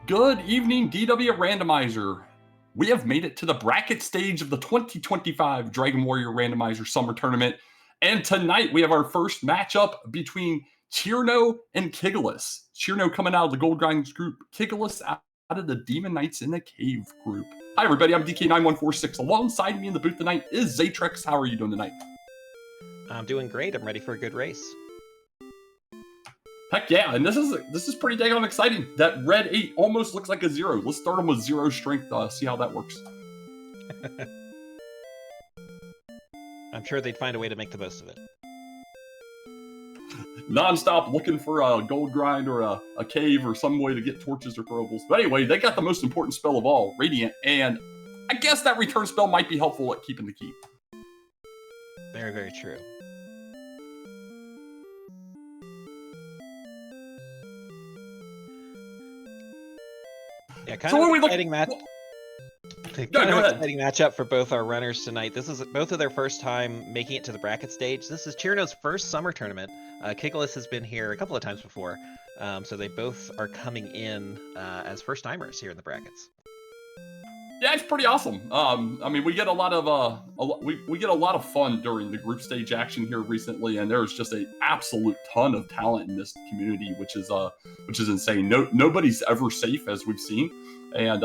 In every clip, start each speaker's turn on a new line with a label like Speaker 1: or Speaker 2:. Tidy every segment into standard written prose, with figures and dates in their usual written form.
Speaker 1: Good evening, DWR Randomizer. We have made it to the bracket stage of the 2025 Dragon Warrior Randomizer Summer Tournament. And tonight we have our first matchup between Cirno and Kigalas. Cirno coming out of the Gold Grinds group, Kigalas out of the Demon Knights in the Cave group. Hi everybody, I'm DK9146. Alongside me in the booth tonight is Zatrex. How are you doing tonight?
Speaker 2: I'm doing great. I'm ready for a good race.
Speaker 1: Heck yeah, and this is pretty dang on exciting. That red 8 almost looks like a 0. Let's start them with 0 strength, see how that works.
Speaker 2: I'm sure they'd find a way to make the most of it.
Speaker 1: Non-stop looking for a gold grind or a cave or some way to get torches or throwables. But anyway, they got the most important spell of all, Radiant, and I guess that return spell might be helpful at keeping the key.
Speaker 2: Very, very true. Yeah, kind of an exciting match. Exciting matchup for both our runners tonight. This is both of their first time making it to the bracket stage. This is Cirno's first summer tournament. Kigalas has been here a couple of times before, so they both are coming in as first timers here in the brackets.
Speaker 1: Yeah, it's pretty awesome. I mean, we get a lot of we get a lot of fun during the group stage action here recently, and there's just an absolute ton of talent in this community, which is insane. Nobody's ever safe, as we've seen, and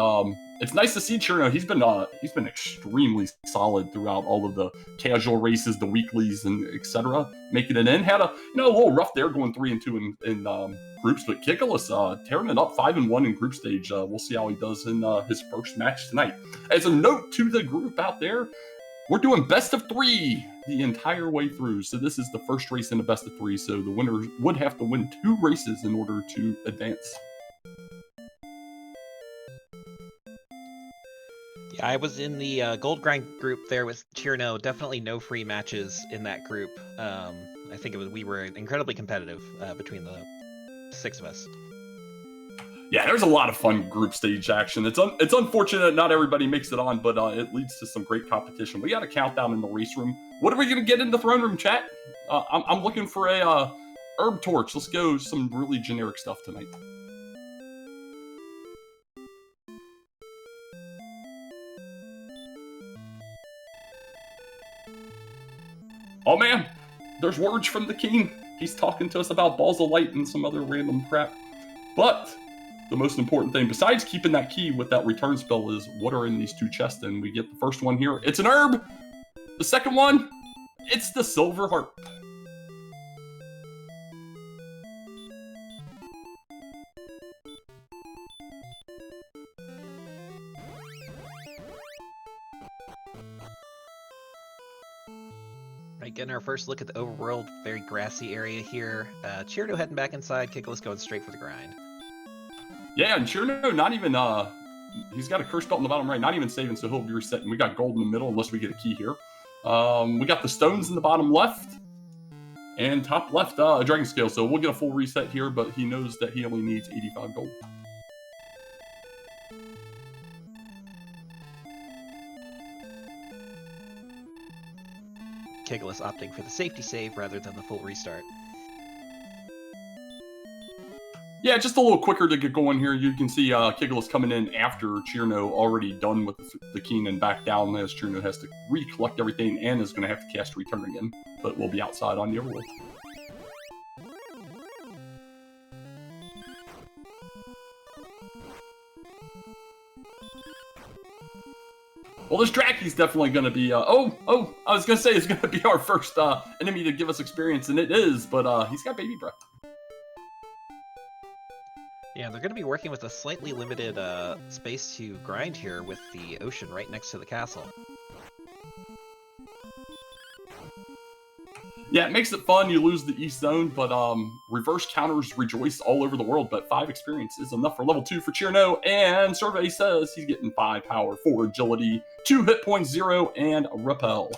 Speaker 1: it's nice to see Cirno. He's been extremely solid throughout all of the casual races, the weeklies, and etc. Making it in. Had a little rough there, going 3-2 in groups, but Kigalas tearing it up 5-1 in group stage. We'll see how he does in his first match tonight. As a note to the group out there, we're doing best of 3 the entire way through. So this is the first race in a best of 3. So the winner would have to win 2 races in order to advance.
Speaker 2: Yeah, I was in the Gold Grind group there with Cirno. Definitely no free matches in that group. I think we were incredibly competitive between the 6 of us.
Speaker 1: Yeah, there's a lot of fun group stage action. It's unfortunate not everybody makes it on, but it leads to some great competition. We got a countdown in the race room. What are we gonna get in the throne room, chat? I'm looking for a herb torch. Let's go some really generic stuff tonight. Oh man, there's words from the king. He's talking to us about balls of light and some other random crap. But the most important thing, besides keeping that key with that return spell, is what are in these 2 chests. And we get the first one here. It's an herb. The second one, it's the silver harp.
Speaker 2: Right, getting our first look at the overworld, very grassy area here. Cirno heading back inside, Kigalas going straight for the grind.
Speaker 1: Yeah, and Cirno not even, he's got a curse belt in the bottom right, not even saving, so he'll be resetting. We got gold in the middle, unless we get a key here. We got the stones in the bottom left, and top left, a dragon scale, so we'll get a full reset here, but he knows that he only needs 85 gold.
Speaker 2: Kigalas opting for the safety save rather than the full restart.
Speaker 1: Yeah, just a little quicker to get going here. You can see Kigalas coming in after Cirno already done with the king and back down, as Cirno has to recollect everything and is going to have to cast return again, but we'll be outside on the overworld. Well, this Draki's definitely going to be, I was going to say it's going to be our first enemy to give us experience, and it is, but he's got baby breath.
Speaker 2: Yeah, they're going to be working with a slightly limited space to grind here with the ocean right next to the castle.
Speaker 1: Yeah, it makes it fun. You lose the east zone, but reverse counters rejoice all over the world. But 5 experience is enough for level 2 for Cirno, and Survey says he's getting 5 power, 4 agility, 2 hit points, 0, and repel.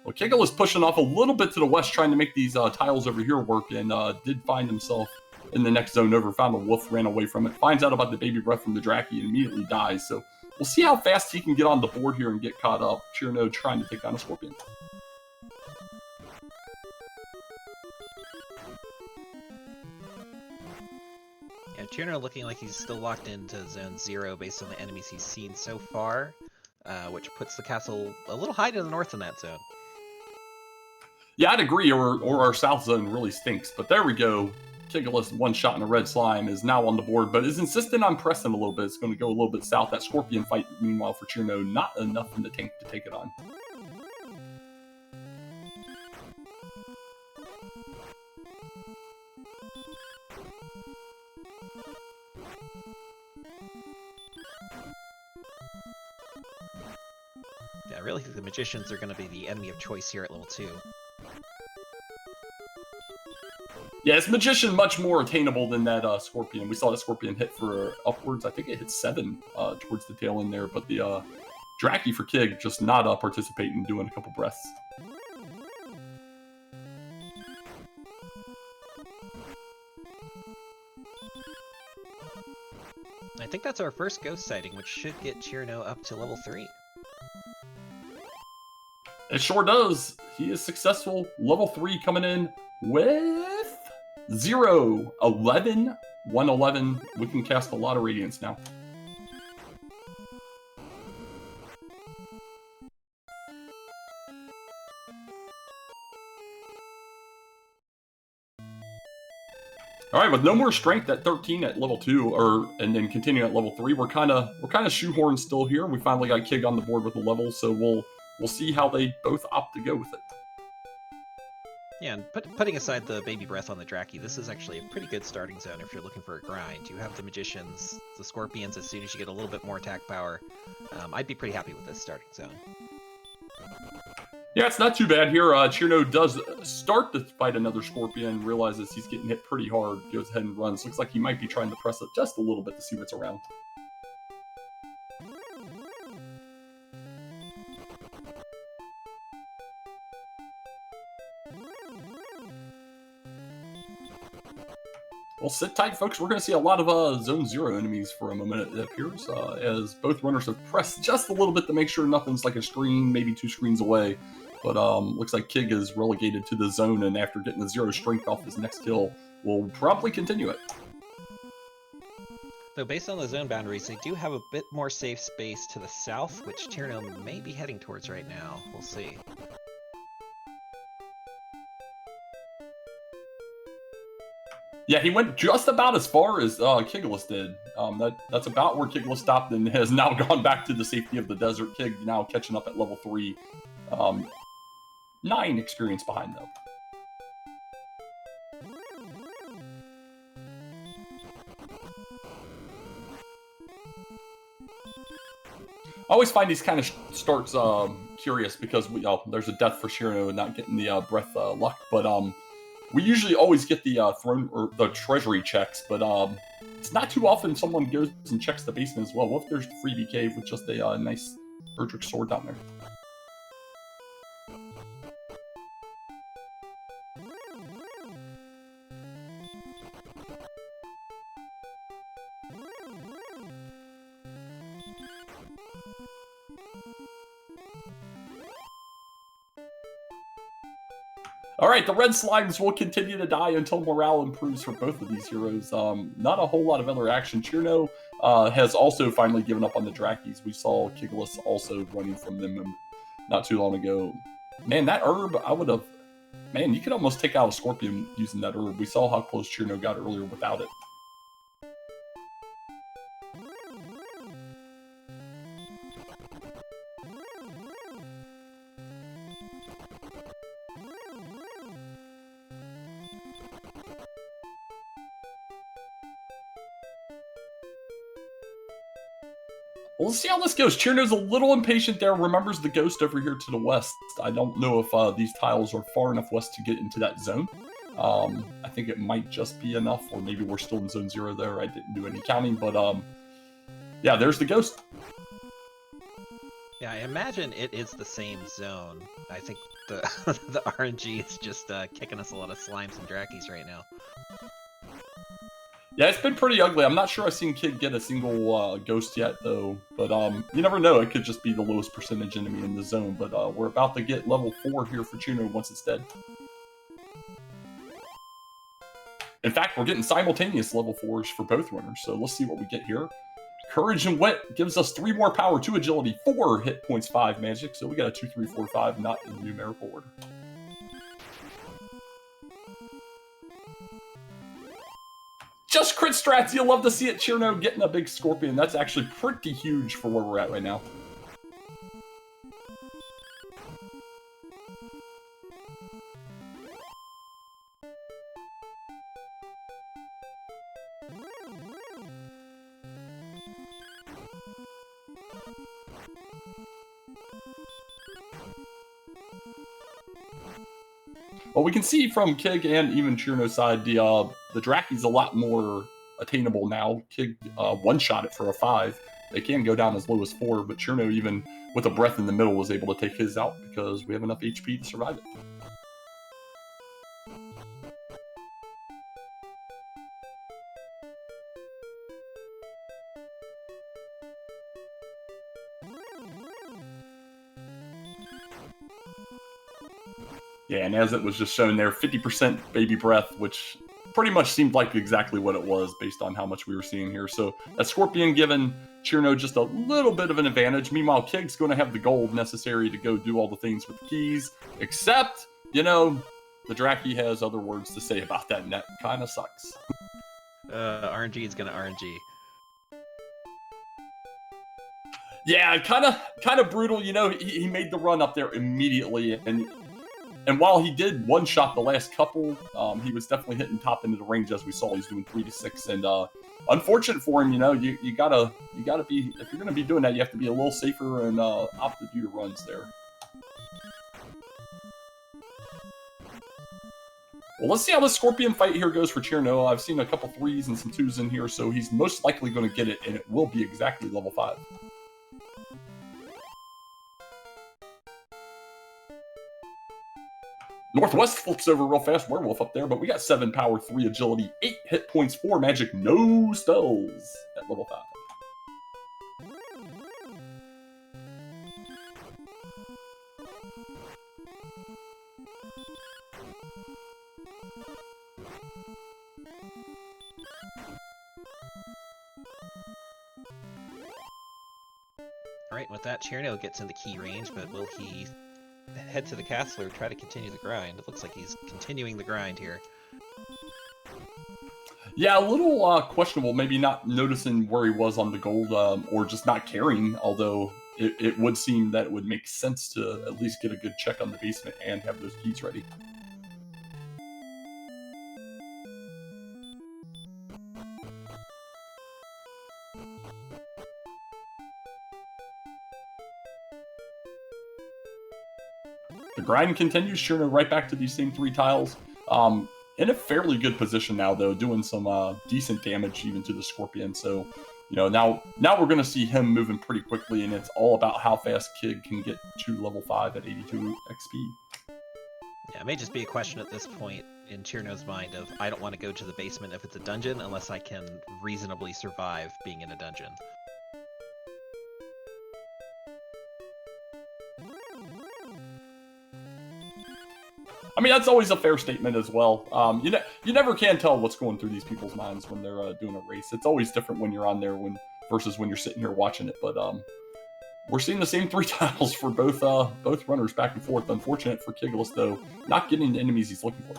Speaker 1: Well, Kigalas pushing off a little bit to the west, trying to make these tiles over here work, and did find himself in the next zone over, found a wolf, ran away from it, finds out about the baby breath from the Draki, and immediately dies. So we'll see how fast he can get on the board here and get caught up. Chirno trying to take down a Scorpion.
Speaker 2: Yeah, Chirno looking like he's still locked into Zone 0 based on the enemies he's seen so far, which puts the castle a little high to the north in that zone.
Speaker 1: Yeah, I'd agree, or our south zone really stinks. But there we go. Kigalas, one shot in a red slime, is now on the board, but is insistent on pressing a little bit. It's going to go a little bit south. That Scorpion fight, meanwhile, for Chirno, not enough in the tank to take it on.
Speaker 2: Yeah, I really think the Magicians are going to be the enemy of choice here at level 2.
Speaker 1: Yeah, it's Magician much more attainable than that Scorpion. We saw that Scorpion hit for upwards. I think it hit 7 towards the tail end there, but the Draki for Kig just not participating, doing a couple breaths.
Speaker 2: I think that's our first ghost sighting, which should get Chirno up to level 3.
Speaker 1: It sure does. He is successful. Level 3 coming in with 0, 11, 111. We can cast a lot of Radiance now. All right, with no more strength at 13 at level 2, and then continue at level 3, we're kind of shoehorned still here. We finally got Kig on the board with the level, so we'll see how they both opt to go with it.
Speaker 2: Yeah, and putting aside the baby breath on the Draki, this is actually a pretty good starting zone if you're looking for a grind. You have the Magicians, the Scorpions as soon as you get a little bit more attack power. I'd be pretty happy with this starting zone.
Speaker 1: Yeah, it's not too bad here. Chirno does start to fight another Scorpion, realizes he's getting hit pretty hard, goes ahead and runs. Looks like he might be trying to press it just a little bit to see what's around. Well, sit tight, folks. We're going to see a lot of Zone 0 enemies for a moment, it appears, as both runners have pressed just a little bit to make sure nothing's like a screen, maybe 2 screens away. But looks like Kig is relegated to the zone, and after getting the 0 strength off his next kill, will probably continue it.
Speaker 2: Though based on the zone boundaries, they do have a bit more safe space to the south, which Chirno may be heading towards right now. We'll see.
Speaker 1: Yeah, he went just about as far as Kigalas did. That's about where Kigalas stopped and has now gone back to the safety of the desert. Kig now catching up at level 3. 9 experience behind, though. I always find these kind of starts curious because there's a death for Chirno and not getting the breath luck, but we usually always get the throne or the treasury checks, but it's not too often someone goes and checks the basement as well. What if there's the freebie cave with just a nice Erdrick sword down there? All right, the red slimes will continue to die until morale improves for both of these heroes. Not a whole lot of other action. Chirno has also finally given up on the Drakis. We saw Kigalas also running from them not too long ago. Man, that herb, man, you could almost take out a Scorpion using that herb. We saw how close Chirno got earlier without it. We'll see how this goes. Chirno's a little impatient there, remembers the ghost over here to the west. I don't know if these tiles are far enough west to get into that zone. I think it might just be enough, or maybe we're still in Zone 0 there. I didn't do any counting, but yeah, there's the ghost.
Speaker 2: Yeah, I imagine it is the same zone. I think the the RNG is just kicking us a lot of slimes and Drakis right now.
Speaker 1: Yeah, it's been pretty ugly. I'm not sure I've seen Kid get a single ghost yet, though. But you never know. It could just be the lowest percentage enemy in the zone. But we're about to get level 4 here for Chuno once it's dead. In fact, we're getting simultaneous level 4s for both runners. So let's see what we get here. Courage and Wit gives us 3 more power, 2 agility, 4 hit points, 5 magic. So we got a 2, 3, 4, 5, not in numerical order. Just crit strats, you'll love to see it. Chirno getting a big scorpion. That's actually pretty huge for where we're at right now. Well, we can see from Kig and even Chirno's side, the Draki's a lot more attainable now. Kig one-shot it for a 5. They can go down as low as 4, but Chirno, even with a breath in the middle, was able to take his out because we have enough HP to survive it. Yeah, and as it was just shown there, 50% baby breath, which pretty much seemed like exactly what it was based on how much we were seeing here. So that Scorpion giving Chirno just a little bit of an advantage. Meanwhile, Kig's going to have the gold necessary to go do all the things with the keys, except, you know, the Draki has other words to say about that, and that kind of sucks.
Speaker 2: RNG is going to RNG.
Speaker 1: Yeah, kind of brutal. You know, he made the run up there immediately, and while he did one-shot the last couple, he was definitely hitting top into the range as we saw. He's doing 3 to 6, and unfortunate for him. You know, you gotta be, if you're gonna be doing that, you have to be a little safer and opt to do your runs there. Well, let's see how this Scorpion fight here goes for Chirno. I've seen a couple 3s and some 2s in here, so he's most likely going to get it, and it will be exactly level 5. Northwest flips over real fast. Werewolf up there, but we got 7 power, 3 agility, 8 hit points, 4 magic, no spells at level 5.
Speaker 2: Alright, with that, Chirno gets in the key range, but will he head to the castle or try to continue the grind? It looks like he's continuing the grind here.
Speaker 1: Yeah, a little questionable, maybe not noticing where he was on the gold, or just not caring, although it would seem that it would make sense to at least get a good check on the basement and have those keys ready. The grind continues, Chirno right back to these same 3 tiles. In a fairly good position now, though, doing some decent damage even to the Scorpion. So, you know, now we're going to see him moving pretty quickly, and it's all about how fast Kig can get to level 5 at 82 XP.
Speaker 2: Yeah, it may just be a question at this point in Chirno's mind of, I don't want to go to the basement if it's a dungeon unless I can reasonably survive being in a dungeon.
Speaker 1: I mean, that's always a fair statement as well. You never can tell what's going through these people's minds when they're doing a race. It's always different when you're on there versus when you're sitting here watching it. But we're seeing the same 3 tiles for both runners back and forth. Unfortunate for Kigalas, though, not getting the enemies he's looking for.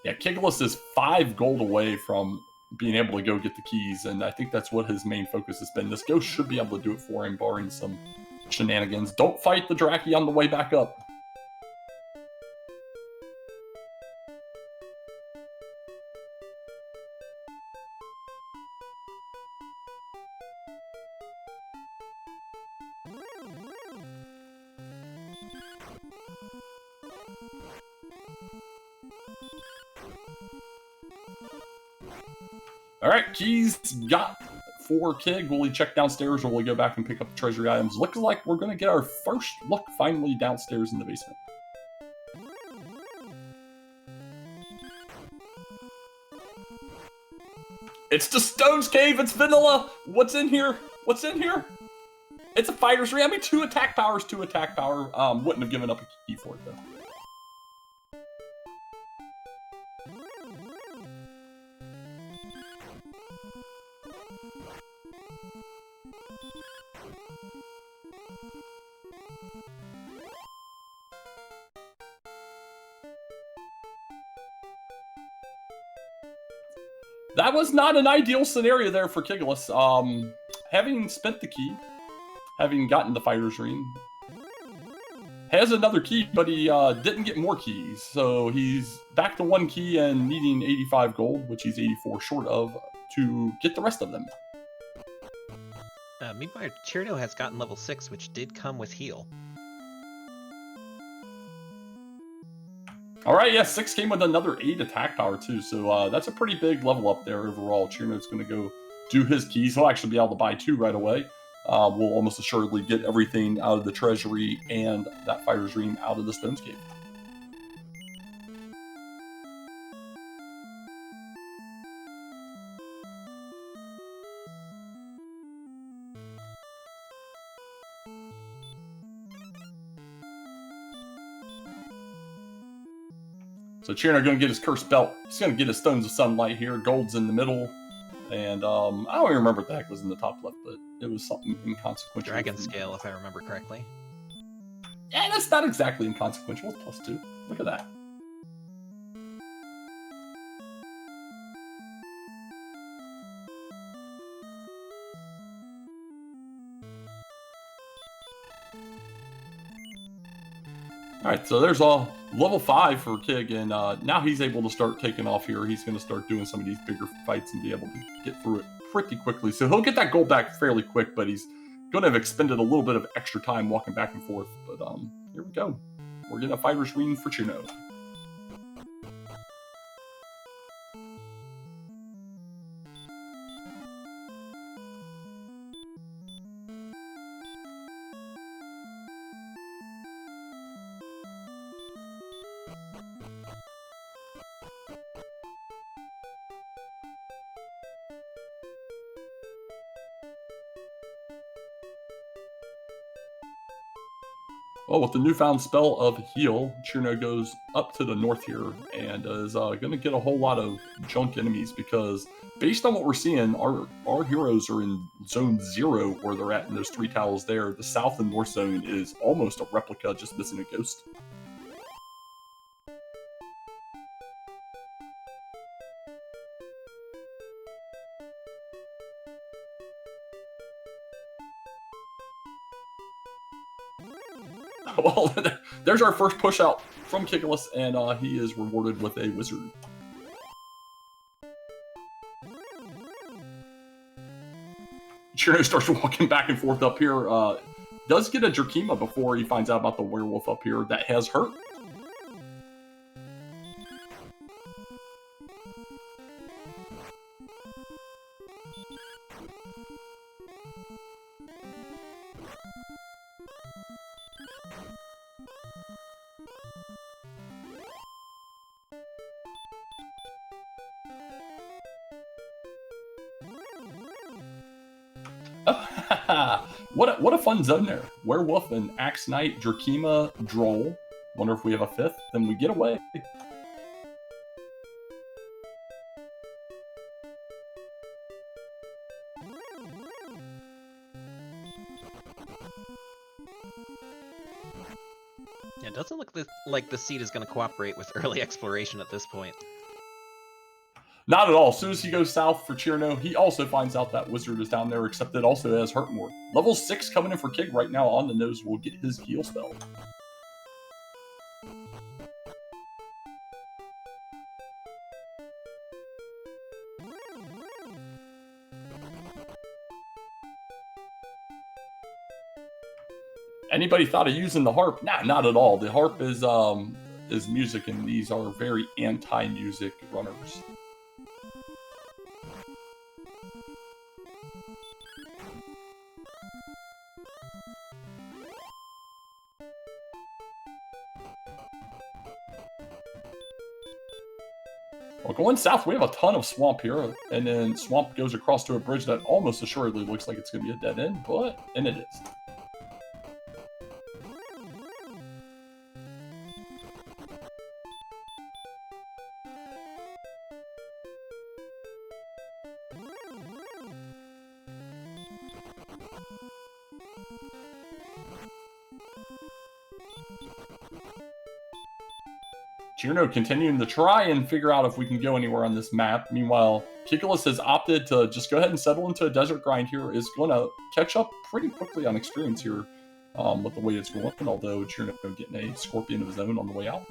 Speaker 1: Yeah, Kigalas is 5 gold away from being able to go get the keys, and I think that's what his main focus has been. This ghost should be able to do it for him, barring some shenanigans. Don't fight the Draki on the way back up. All right, keys got for Kig. Will he check downstairs or will he go back and pick up the treasury items? Looks like we're going to get our first look finally downstairs in the basement. It's the Stones Cave. It's vanilla. What's in here? What's in here? It's a fighter's ring. I mean, 2 attack powers, 2 attack power. Wouldn't have given up a key for it, though. That was not an ideal scenario there for Kigalas. Having spent the key, having gotten the fighter's ring, has another key, but he didn't get more keys. So he's back to 1 key and needing 85 gold, which he's 84 short of, to get the rest of them.
Speaker 2: Meanwhile, Cherno has gotten level 6, which did come with heal.
Speaker 1: All right, yeah, 6 came with another 8 attack power, too. So that's a pretty big level up there overall. Cherno's going to go do his keys. He'll actually be able to buy 2 right away. We'll almost assuredly get everything out of the treasury and that fighter's ring out of the Stones Cave. So Cherno going to get his cursed belt. He's going to get his stones of sunlight here. Gold's in the middle. And I don't even remember what the heck was in the top left, but it was something inconsequential.
Speaker 2: Dragon scale, if I remember correctly.
Speaker 1: Yeah, that's not exactly inconsequential. It's +2. Look at that. Alright, so there's level 5 for Kig, and now he's able to start taking off here. He's going to start doing some of these bigger fights and be able to get through it pretty quickly. So he'll get that gold back fairly quick, but he's going to have expended a little bit of extra time walking back and forth. But here we go. We're getting a fighter's ring for Cherno. Well, with the newfound spell of heal, Cherno goes up to the north here and is going to get a whole lot of junk enemies because based on what we're seeing, our heroes are in zone 0 where they're at in those 3 towers there. The south and north zone is almost a replica, just missing a ghost. Well, there's our first push out from Kigalas, and he is rewarded with a wizard. Cherno starts walking back and forth up here. Does get a Jerkima before he finds out about the werewolf up here that has hurt. What a fun zone there. Werewolf and Axe Knight, Jerkima, Droll. Wonder if we have a 5th. Then we get away.
Speaker 2: Yeah, it doesn't look like the seed is going to cooperate with early exploration at this point.
Speaker 1: Not at all. As soon as he goes south for Cherno, he also finds out that wizard is down there, except it also has hurt more. Level 6 coming in for Kig right now on the nose will get his heal spell. Anybody thought of using the harp? Nah, not at all. The harp is music, and these are very anti-music runners. Well, going south, we have a ton of swamp here, and then swamp goes across to a bridge that almost assuredly looks like it's going to be a dead end, and it is. Cirno continuing to try and figure out if we can go anywhere on this map. Meanwhile, Kigalas has opted to just go ahead and settle into a desert grind here. Is going to catch up pretty quickly on experience here with the way it's going, although Cirno getting a scorpion of his own on the way out.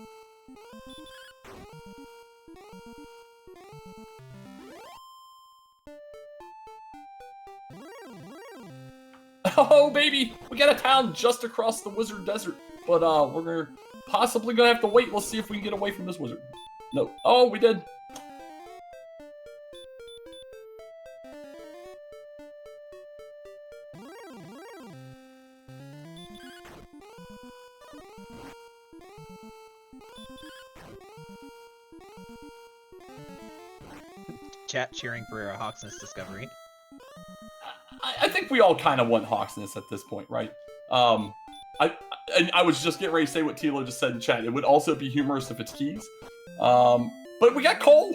Speaker 1: Oh, baby! We got a town just across the Wizard Desert, but we're possibly gonna have to wait. Let's see if we can get away from this wizard. No. Oh, we did.
Speaker 2: Chat cheering for Hawksness discovery.
Speaker 1: I think we all kind of want Hawksness at this point, right? I was just getting ready to say what Tilo just said in chat. It would also be humorous if it's keys. But we got coal.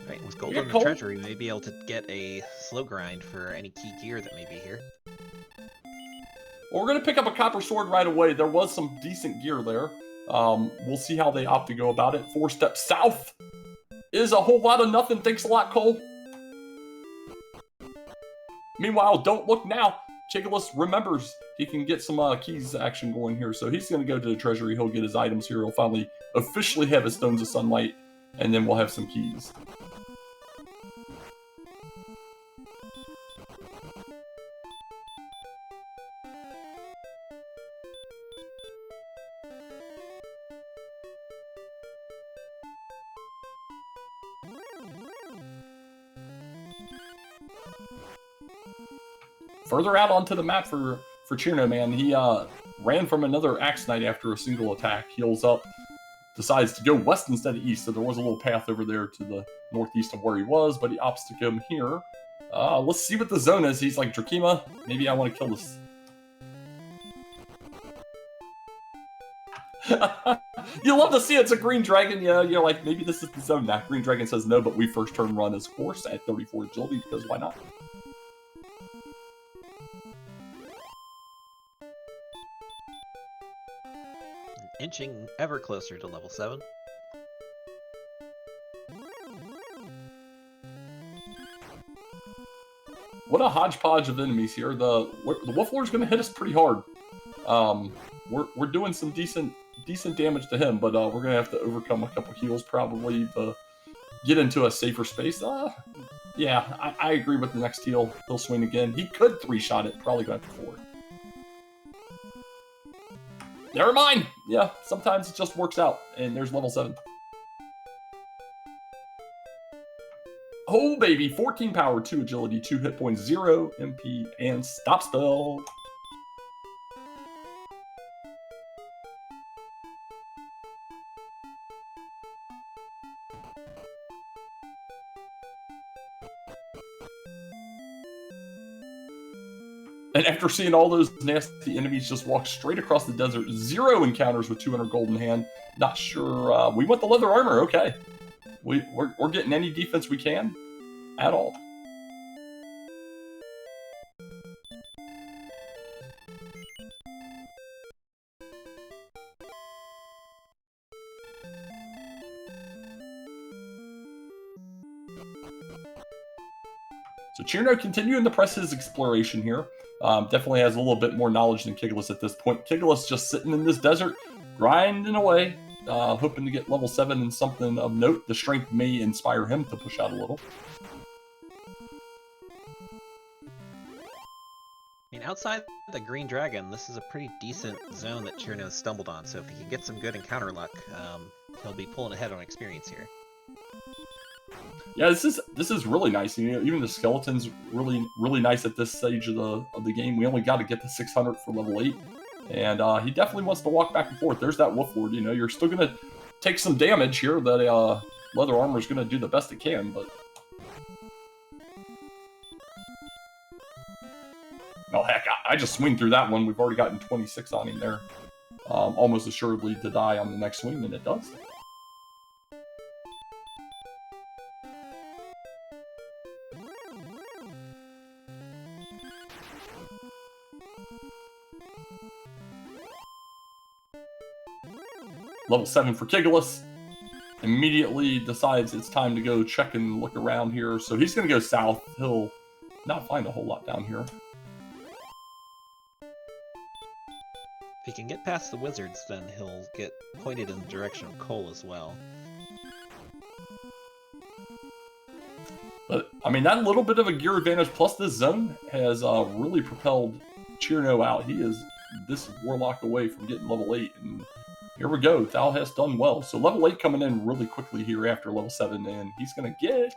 Speaker 2: Right, with gold in the treasury, we may be able to get a slow grind for any key gear that may be here.
Speaker 1: Well, we're going to pick up a copper sword right away. There was some decent gear there. We'll see how they opt to go about it. 4 steps south is a whole lot of nothing. Thanks a lot, Cole. Meanwhile, don't look now. Kigalas remembers he can get some keys action going here, so he's going to go to the treasury. He'll get his items here. He'll finally officially have his stones of sunlight, and then we'll have some keys. Further out onto the map for Cirno, man. He ran from another Axe Knight after a single attack. Heals up, decides to go west instead of east, so there was a little path over there to the northeast of where he was, but he opts to come here. Let's see what the zone is. He's like, Drakima, maybe I want to kill this. You love to see it's a green dragon. Yeah, you're like, maybe this is the zone now. Green dragon says no, but we first turn run his course at 34 agility, because why not?
Speaker 2: Inching ever closer to level 7.
Speaker 1: What a hodgepodge of enemies here. The Wolf Lord's going to hit us pretty hard. We're doing some decent damage to him, but we're going to have to overcome a couple heals probably to get into a safer space. Yeah, I agree with the next heal. He'll swing again. He could 3-shot it. Probably going to have to 4. Never mind! Yeah, sometimes it just works out, and there's level 7. Oh, baby! 14 power, 2 agility, 2 hit points, 0 MP, and stop spell! And after seeing all those nasty enemies just walk straight across the desert, 0 encounters with 200 gold in hand. Not sure. We want the leather armor. Okay, we're getting any defense we can at all. So Cirno continuing to press his exploration here. Definitely has a little bit more knowledge than Kigalas at this point. Kigalas just sitting in this desert, grinding away, hoping to get level 7 and something of note. The strength may inspire him to push out a little.
Speaker 2: I mean, outside the Green Dragon, this is a pretty decent zone that Cirno stumbled on, so if he can get some good encounter luck, he'll be pulling ahead on experience here.
Speaker 1: Yeah, this is really nice. You know, even the skeleton's really nice at this stage of the game. We only got to get to 600 for level 8, And he definitely wants to walk back and forth. There's that Wolf Lord. You know, you're still going to take some damage here. That leather armor is going to do the best it can, but... Oh, heck, I just swing through that one. We've already gotten 26 on him there. Almost assuredly to die on the next swing, and it does. Level 7 for Kigalas. Immediately decides it's time to go check and look around here. So he's going to go south. He'll not find a whole lot down here.
Speaker 2: If he can get past the wizards, then he'll get pointed in the direction of Cole as well.
Speaker 1: But, I mean, that little bit of a gear advantage plus this zone has really propelled Cirno out. He is this Warlock away from getting level 8. And here we go. Thal has done well. So level 8 coming in really quickly here after level 7. And he's going to get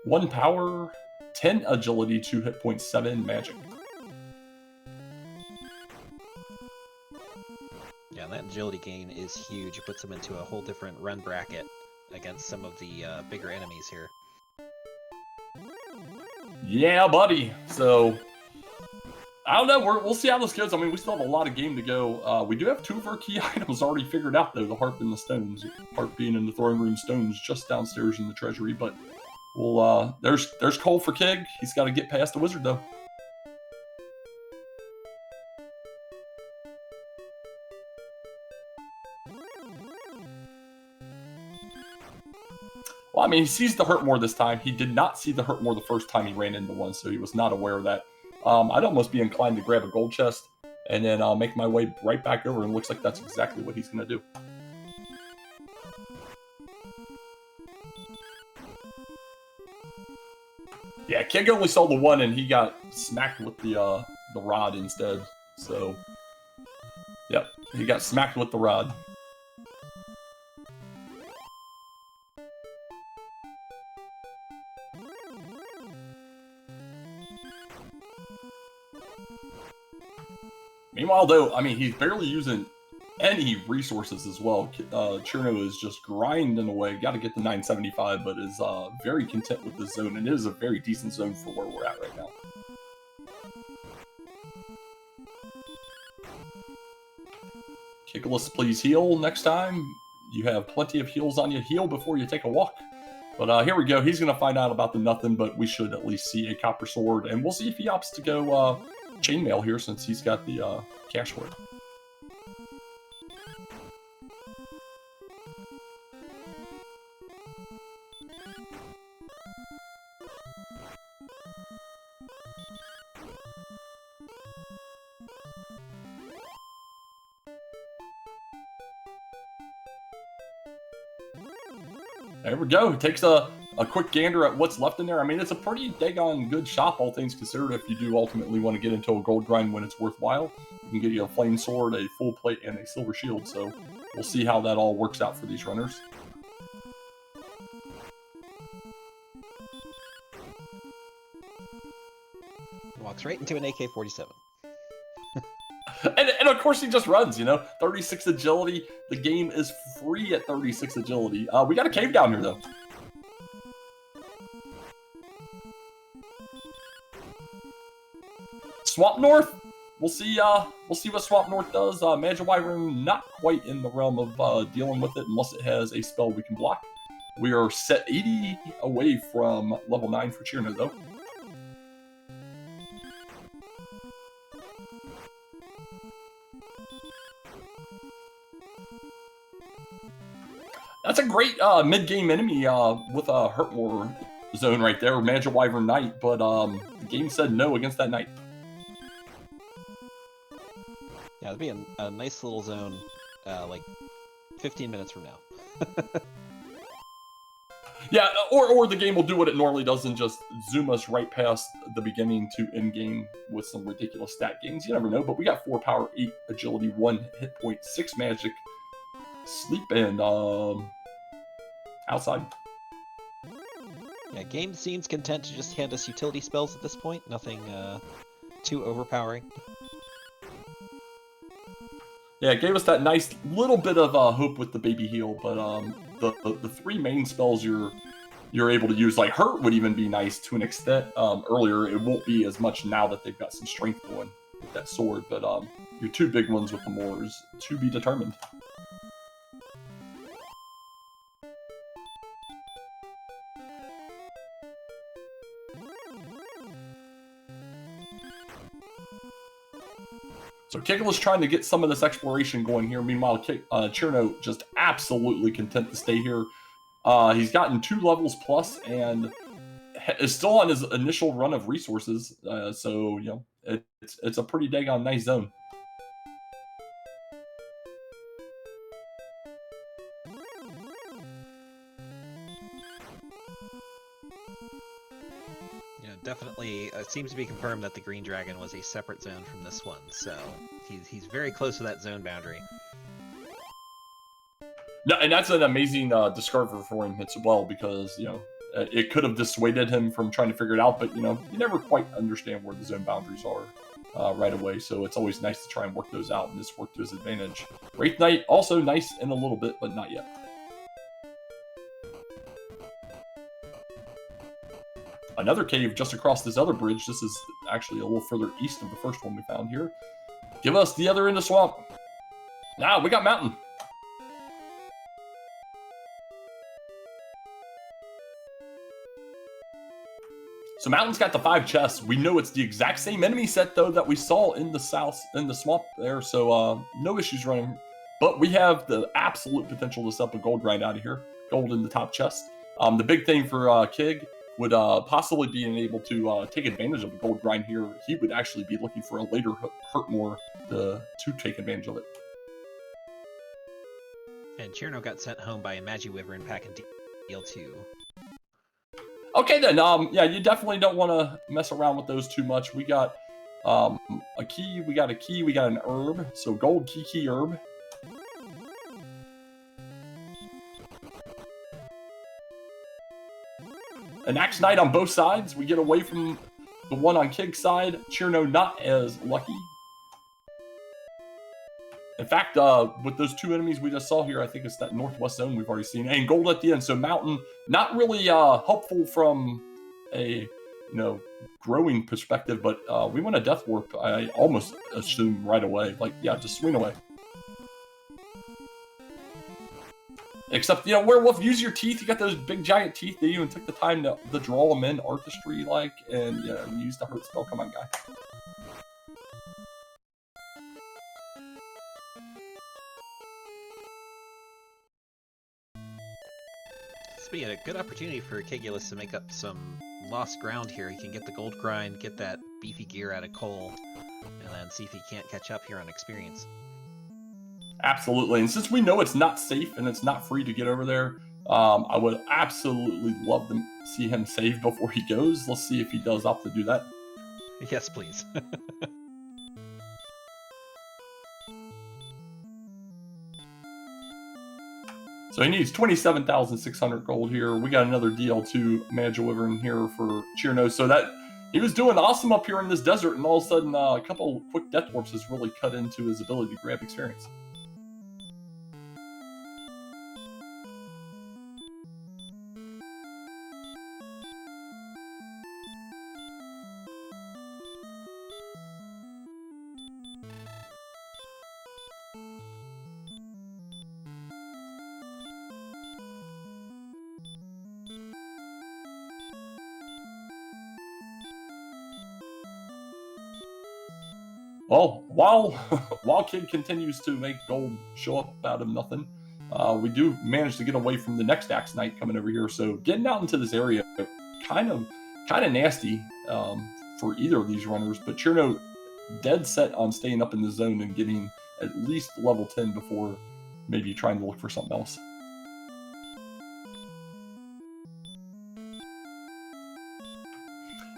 Speaker 1: 1 power, 10 agility, 2 hit points, 7 magic.
Speaker 2: Yeah, that agility gain is huge. It puts him into a whole different run bracket against some of the bigger enemies here.
Speaker 1: Yeah, buddy. So, I don't know. We'll see how this goes. I mean, we still have a lot of game to go. We do have 2 of our key items already figured out, though. The harp and the stones. Harp being in the throne room, stones just downstairs in the treasury. But we'll there's Cole for Kig. He's got to get past the wizard, though. Well, I mean, he sees the hurt more this time. He did not see the hurt more the first time he ran into one, so he was not aware of that. I'd almost be inclined to grab a gold chest and then I'll make my way right back over, and it looks like that's exactly what he's going to do. Yeah, Kig only saw the one, and he got smacked with the rod instead. So, yep, he got smacked with the rod. Meanwhile, though, I mean, he's barely using any resources as well. Cirno is just grinding away. Got to get the 975, but is very content with this zone, and it is a very decent zone for where we're at right now. Kigalas, please heal next time. You have plenty of heals on you. Heal before you take a walk. But here we go. He's going to find out about the nothing, but we should at least see a copper sword, and we'll see if he opts to go chainmail here since he's got the cash for it. There we go. He takes a quick gander at what's left in there. I mean, it's a pretty daggone good shop, all things considered, if you do ultimately want to get into a gold grind when it's worthwhile. You can get you a flame sword, a full plate, and a silver shield, so we'll see how that all works out for these runners.
Speaker 2: Walks right into an AK-47.
Speaker 1: And of course he just runs, you know. 36 agility. The game is free at 36 agility. We got a cave down here, though. Swamp North. We'll see what Swamp North does. Magic Wyvern not quite in the realm of dealing with it unless it has a spell we can block. We are set 80 away from level 9 for Cirno, though. That's a great mid-game enemy with a Hurtmore zone right there, Magic Wyvern Knight, but the game said no against that Knight.
Speaker 2: Yeah, it'd be a nice little zone, like 15 minutes from now.
Speaker 1: Yeah, or the game will do what it normally does and just zoom us right past the beginning to end-game with some ridiculous stat gains. You never know, but we got 4 power, 8 agility, 1 hit point, 6 magic, sleep, and outside.
Speaker 2: Yeah, game seems content to just hand us utility spells at this point. Nothing too overpowering.
Speaker 1: Yeah, it gave us that nice little bit of hope with the baby heal, but the three main spells you're able to use, like hurt would even be nice to an extent. Earlier, it won't be as much now that they've got some strength going with that sword, but your two big ones with the Moors to be determined. So Kigalas trying to get some of this exploration going here. Meanwhile, Cirno just absolutely content to stay here. He's gotten 2 levels plus and is still on his initial run of resources. So, you know, it's a pretty daggone nice zone.
Speaker 2: Definitely seems to be confirmed that the Green Dragon was a separate zone from this one, so he's very close to that zone boundary.
Speaker 1: No, and that's an amazing discover for him as well, because, you know, it could have dissuaded him from trying to figure it out, but, you know, you never quite understand where the zone boundaries are right away, so it's always nice to try and work those out, and this worked to his advantage. Wraith Knight, also nice in a little bit, but not yet. Another cave just across this other bridge. This is actually a little further east of the first one we found here. Give us the other end of swamp. Now we got mountain. So mountain's got the 5 chests. We know it's the exact same enemy set though that we saw in the south, in the swamp there. So no issues running. But we have the absolute potential to set up a gold grind out of here. Gold in the top chest. The big thing for Kig would possibly be able to take advantage of the gold grind here. He would actually be looking for a later hurt more to take advantage of it.
Speaker 2: And Cirno got sent home by a Magiwyvern back in deal 2.
Speaker 1: Okay then, yeah, you definitely don't want to mess around with those too much. We got a key, we got an herb. So gold key herb. An Axe Knight on both sides. We get away from the one on Kig's side. Cirno not as lucky. In fact, with those 2 enemies we just saw here, I think it's that northwest zone we've already seen. And gold at the end, so mountain, not really helpful from a, growing perspective, but we want a Death Warp, I almost assume right away. Like, yeah, just swing away. Except, Werewolf, use your teeth. You got those big giant teeth. They even took the time to draw them in artistry-like, and use the hurt spell. Come on, guy.
Speaker 2: This would be a good opportunity for Kigalas to make up some lost ground here. He can get the gold grind, get that beefy gear out of Cole, and then see if he can't catch up here on experience.
Speaker 1: Absolutely, and since we know it's not safe and it's not free to get over there, I would absolutely love to see him save before he goes. Let's see if he does opt to do that.
Speaker 2: Yes, please.
Speaker 1: So he needs 27,600 gold here. We got another DL2 Magiwyvern here for Cirno. So that he was doing awesome up here in this desert, and all of a sudden a couple quick Death Warps has really cut into his ability to grab experience. Well, while Kid continues to make gold show up out of nothing, we do manage to get away from the next Axe Knight coming over here. So getting out into this area, kind of nasty for either of these runners. But Cirno dead set on staying up in the zone and getting at least level 10 before maybe trying to look for something else.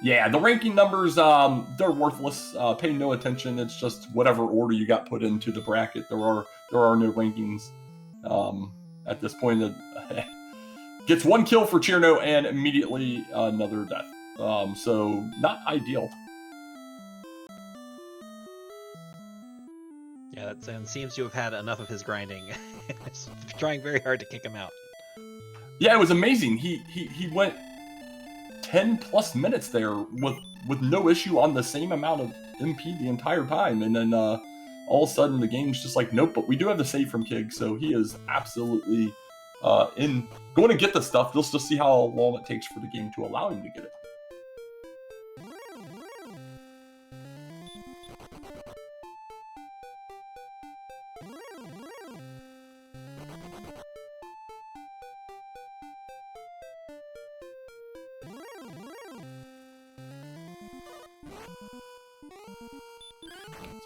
Speaker 1: Yeah, the ranking numbers, they're worthless. Pay no attention. It's just whatever order you got put into the bracket. There are no rankings at this point. That gets 1 kill for Cirno and immediately another death. So not ideal.
Speaker 2: Yeah, and seems to have had enough of his grinding. It's trying very hard to kick him out.
Speaker 1: Yeah, it was amazing. He went 10+ minutes there with no issue on the same amount of MP the entire time, and then all of a sudden the game's just like, nope. But we do have the save from Kig, so he is absolutely in going to get the stuff. Let's just see how long it takes for the game to allow him to get it.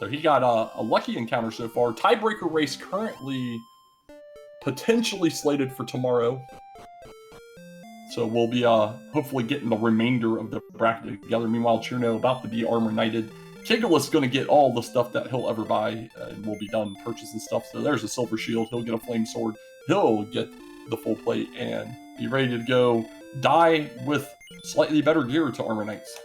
Speaker 1: So he got a lucky encounter so far. Tiebreaker race currently potentially slated for tomorrow. So we'll be hopefully getting the remainder of the bracket together. Meanwhile, Cherno about to be armor knighted. Kigalas is going to get all the stuff that he'll ever buy, and we'll be done purchasing stuff. So there's a silver shield. He'll get a flame sword. He'll get the full plate and be ready to go die with slightly better gear to armor knights.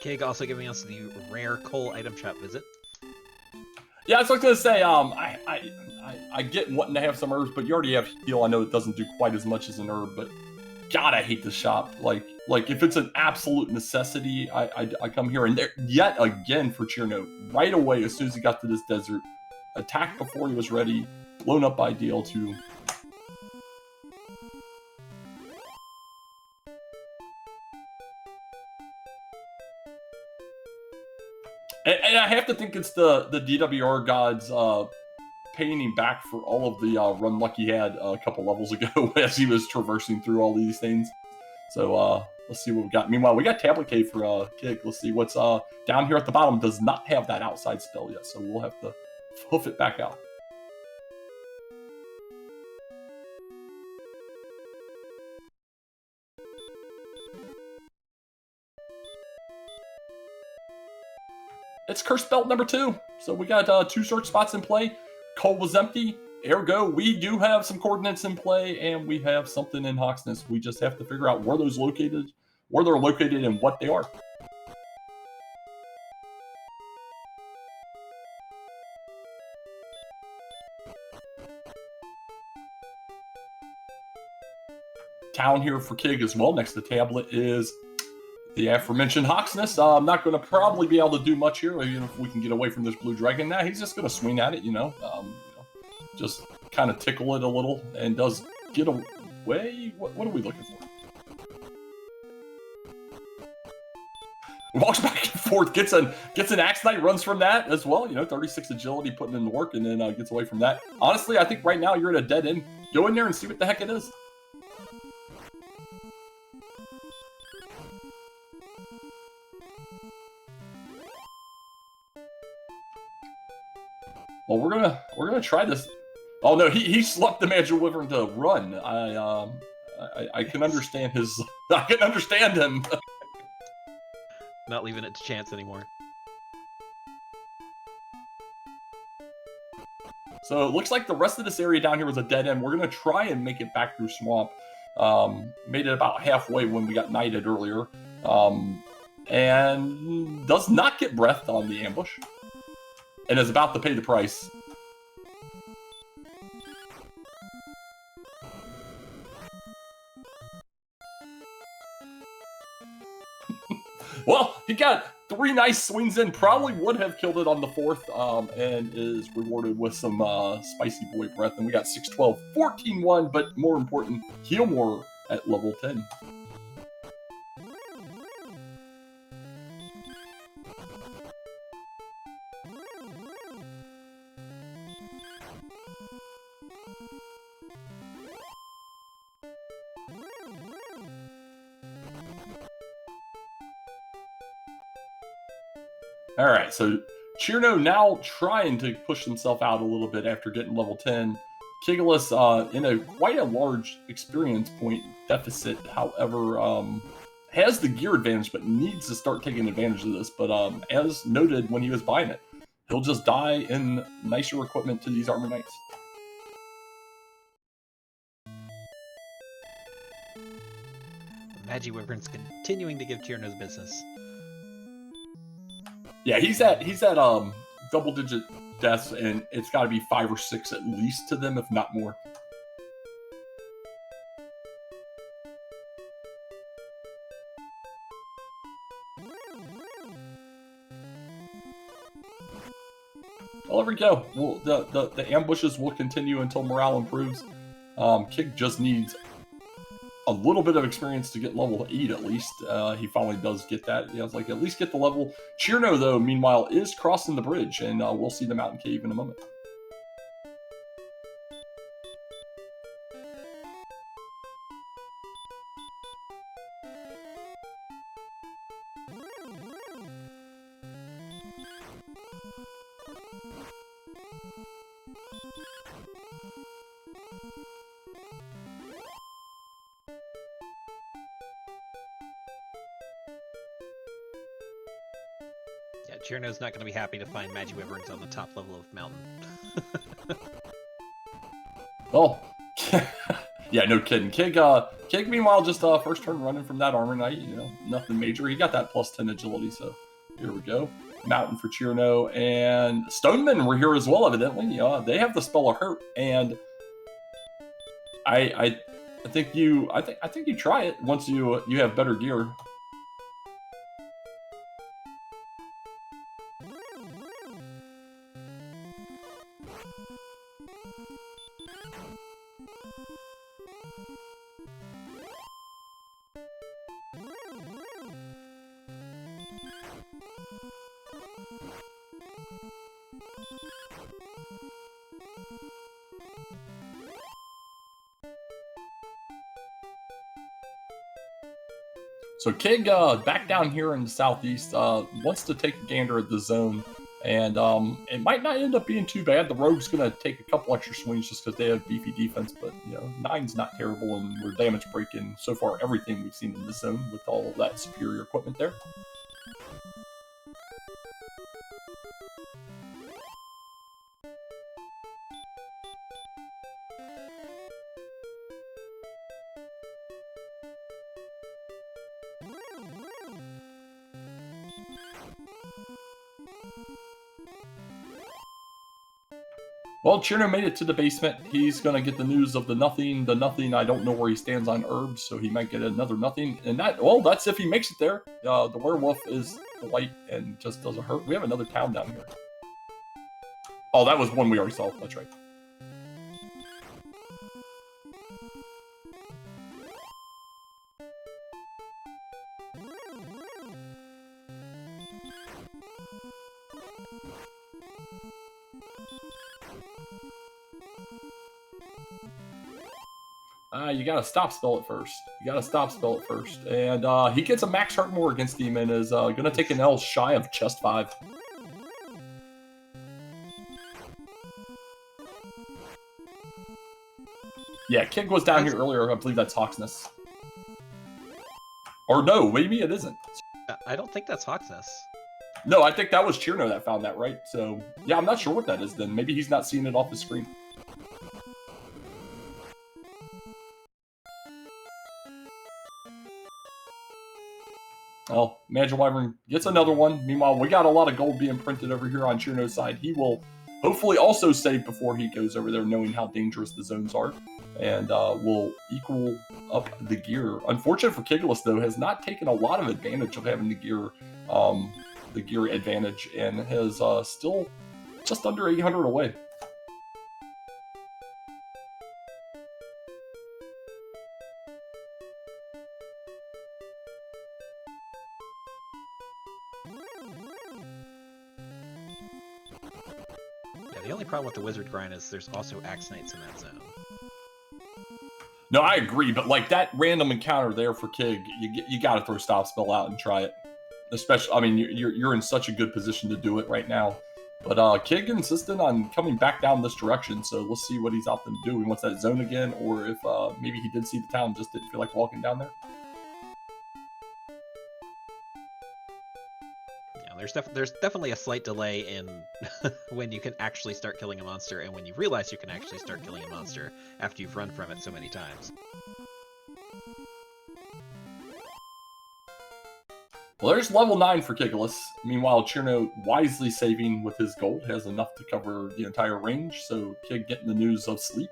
Speaker 2: Kig also giving us the rare coal item shop visit.
Speaker 1: Yeah, that's what I was gonna say. I get wanting to have some herbs, but you already have heal. I know it doesn't do quite as much as an herb, but God, I hate this shop. Like if it's an absolute necessity, I come here, and there yet again for Cherno, right away as soon as he got to this desert, attacked before he was ready, blown up by DL2. And I have to think it's the DWR gods paying him back for all of the run luck he had a couple levels ago as he was traversing through all these things. So let's see what we got. Meanwhile, we got Tablet Cave for Kig. Let's see what's down here at the bottom. Does not have that outside spell yet, so we'll have to hoof it back out. It's Curse Belt number 2. So we got 2 search spots in play. Cole was empty. Ergo, we do have some coordinates in play, and we have something in Hawksness. We just have to figure out where they're located, and what they are. Town here for Kig as well. Next to the tablet is the aforementioned Hawksness. I'm not going to probably be able to do much here, even if we can get away from this blue dragon. Nah, he's just going to swing at it, just kind of tickle it a little, and does get away. What are we looking for? Walks back and forth, gets an Axe Knight, runs from that as well. 36 agility, putting in the work, and then gets away from that. Honestly, I think right now you're at a dead end. Go in there and see what the heck it is. Well, we're gonna try this. Oh no, he slumped the Magic Wyvern to run. I can understand his. I can understand him.
Speaker 2: Not leaving it to chance anymore.
Speaker 1: So it looks like the rest of this area down here was a dead end. We're gonna try and make it back through swamp. Made it about halfway when we got knighted earlier, and does not get breathed on the ambush. And is about to pay the price. Well, he got 3 nice swings in. Probably would have killed it on the 4th, and is rewarded with some spicy boy breath. And we got 6-12, 14-1, but more important, heal more at level 10. All right, so Cherno now trying to push himself out a little bit after getting level 10. Kigalas in a quite a large experience point deficit, however, has the gear advantage, but needs to start taking advantage of this. But as noted when he was buying it, he'll just die in nicer equipment to these armor knights.
Speaker 2: Magi Wyvern's continuing to give Tierno's business.
Speaker 1: Yeah, he's at double-digit deaths, and it's got to be 5 or 6 at least to them, if not more. Well, there we go. Well, the ambushes will continue until morale improves. Kig just needs a little bit of experience to get level 8 at least. He finally does get that. He has like at least get the level. Cirno, though, meanwhile, is crossing the bridge, and we'll see the mountain cave in a moment.
Speaker 2: Yeah, Cirno's not going to be happy to find Magi Wyverns on the top level of mountain.
Speaker 1: Oh, yeah, no kidding. Kig, meanwhile, just first turn running from that armor knight. You know, nothing major. He got that +10 agility, so here we go. Mountain for Cirno, and Stonemen were here as well. Evidently, they have the spell of hurt, and I think you try it once you have better gear. So Kig, back down here in the southeast, wants to take a gander at the zone, and it might not end up being too bad. The rogue's going to take a couple extra swings just because they have beefy defense, but 9's not terrible, and we're damage breaking so far everything we've seen in the zone with all of that superior equipment there. Well, Cirno made it to the basement. He's going to get the news of the nothing. I don't know where he stands on herbs, so he might get another nothing. And that's if he makes it there. The werewolf is light and just doesn't hurt. We have another town down here. Oh, that was one we already saw. That's right. You gotta stop spell it first. And he gets a max hurt more against him and is gonna take an L shy of chest 5. Yeah, Kig was down here earlier. I believe that's Hawksness. Or no, maybe it isn't.
Speaker 2: I don't think that's Hawksness.
Speaker 1: No, I think that was Cirno that found that, right? So, yeah, I'm not sure what that is then. Maybe he's not seeing it off the screen. Well, Magi Wyvern gets another one. Meanwhile, we got a lot of gold being printed over here on Cirno's side. He will hopefully also save before he goes over there, knowing how dangerous the zones are, and will equal up the gear. Unfortunate for Kigalas, though, has not taken a lot of advantage of having the gear advantage, and has still just under 800 away.
Speaker 2: The only problem with the wizard grind is there's also axe knights in that zone.
Speaker 1: No, I agree, but like that random encounter there for Kig, you got to throw stop spell out and try it. Especially, I mean, you're in such a good position to do it right now. But Kig insisted on coming back down this direction, so let's see what he's out to do. He wants that zone again, or if maybe he did see the town, just didn't feel like walking down there.
Speaker 2: Yeah, there's definitely a slight delay in when you can actually start killing a monster and when you realize you can actually start killing a monster after you've run from it so many times.
Speaker 1: Well, there's level 9 for Kigalas. Meanwhile, Cherno, wisely saving with his gold, has enough to cover the entire range, so Kig getting the news of sleep.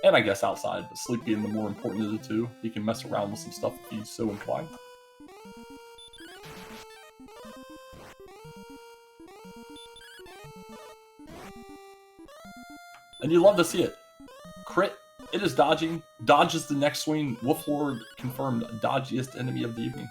Speaker 1: And I guess outside, but sleep being the more important of the two. He can mess around with some stuff if he's so inclined. And you love to see it. Crit, it is dodging, dodges the next swing. Wolflord confirmed dodgiest enemy of the evening.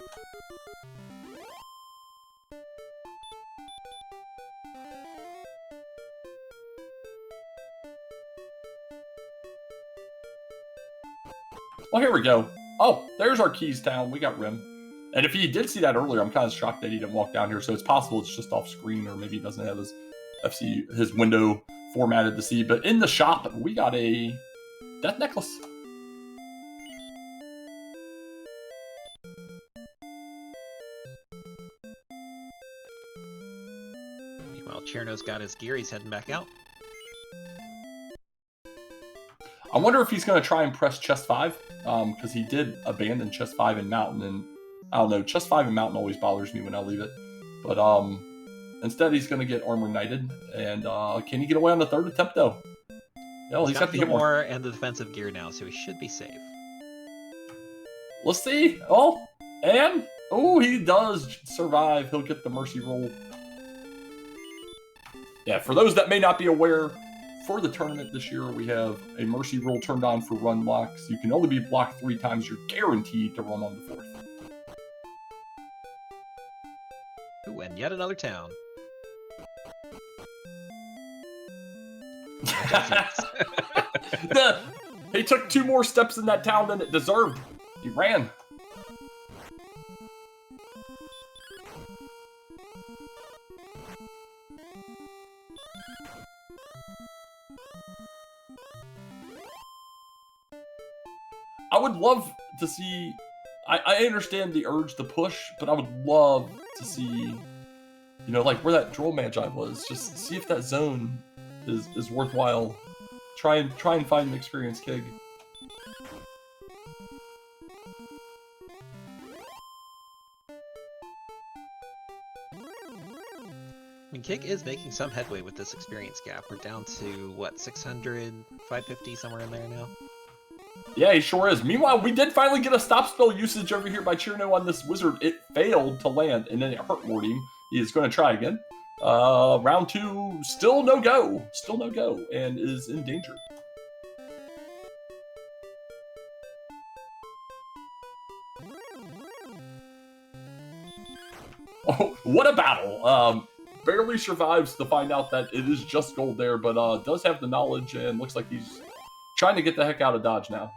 Speaker 1: Well, here we go. Oh, there's our Keys town. We got Rim. And if he did see that earlier, I'm kind of shocked that he didn't walk down here. So it's possible it's just off screen, or maybe he doesn't have his window formatted to see. But in the shop, we got a death necklace.
Speaker 2: Meanwhile, Cherno's got his gear. He's heading back out.
Speaker 1: I wonder if he's going to try and press chest 5, because he did abandon chest 5 and mountain, and I don't know, chest 5 and mountain always bothers me when I leave it. But instead he's going to get armor knighted, and can he get away on the third attempt though? Yeah, he's got the hit
Speaker 2: more and the defensive gear now, so he should be safe.
Speaker 1: Let's see. Oh, and he does survive. He'll get the mercy roll. Yeah, for those that may not be aware, for the tournament this year, we have a mercy roll turned on for run blocks. You can only be blocked 3 times. You're guaranteed to run on the 4th.
Speaker 2: Ooh, and yet another town.
Speaker 1: He took 2 more steps in that town than it deserved. He ran. I would love to see. I understand the urge to push, but I would love to see, like where that Droll Magi was. Just see if that zone is worthwhile. Try and find an experienced Kig.
Speaker 2: I mean, Kig is making some headway with this experience gap. We're down to, what, 600, 550, somewhere in there now?
Speaker 1: Yeah, he sure is. Meanwhile, we did finally get a stop spell usage over here by Cherno on this wizard. It failed to land, and then it hurt Morty. He is going to try again. Round 2, still no go. Still no go, and is in danger. Oh, what a battle. Barely survives to find out that it is just gold there, but does have the knowledge, and looks like he's trying to get the heck out of dodge now.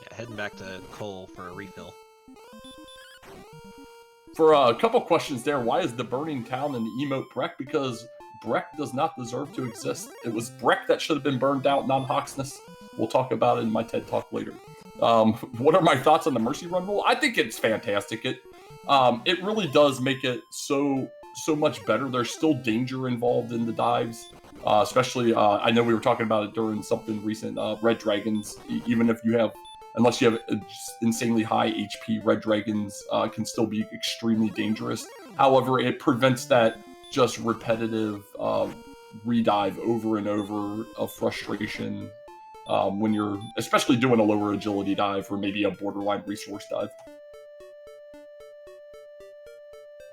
Speaker 2: Yeah, heading back to Cole for a refill.
Speaker 1: For a couple questions there, why is the burning town in the emote Breck? Because Breck does not deserve to exist. It was Breck that should have been burned out, not Hawksness. We'll talk about it in my TED Talk later. What are my thoughts on the Mercy Run rule? I think it's fantastic. It really does make it so much better. There's still danger involved in the dives, especially I know we were talking about it during something recent. Red Dragons, even if you have, unless you have insanely high HP, Red Dragons can still be extremely dangerous. However, it prevents that just repetitive redive over and over of frustration when you're especially doing a lower agility dive or maybe a borderline resource dive.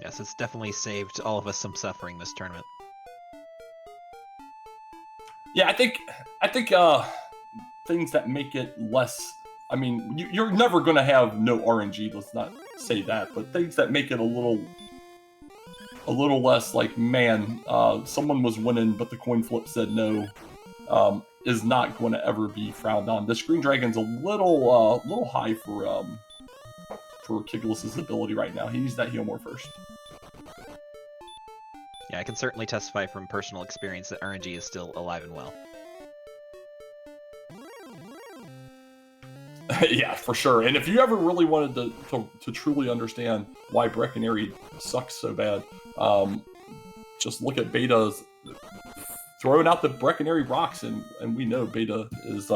Speaker 2: Yes, it's definitely saved all of us some suffering this tournament.
Speaker 1: Yeah, I think things that make it less. I mean, you're never going to have no RNG. Let's not say that, but things that make it a little less like, man, someone was winning, but the coin flip said no, is not going to ever be frowned on. The Screen Dragon's a little high for for Kigalas' ability right now. He needs that heal more first.
Speaker 2: Yeah, I can certainly testify from personal experience that RNG is still alive and well.
Speaker 1: Yeah, for sure. And if you ever really wanted to truly understand why Brecconary sucks so bad, just look at Beta's throwing out the Brecconary rocks, and we know Beta is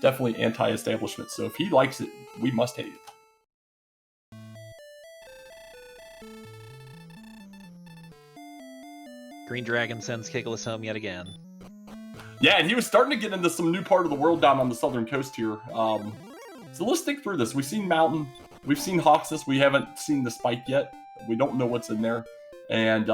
Speaker 1: definitely anti-establishment. So if he likes it, we must hate it.
Speaker 2: Green Dragon sends Kigalas home yet again.
Speaker 1: Yeah, and he was starting to get into some new part of the world down on the southern coast here. So let's think through this. We've seen Mountain, we've seen Hawksness, we haven't seen the Spike yet. We don't know what's in there. And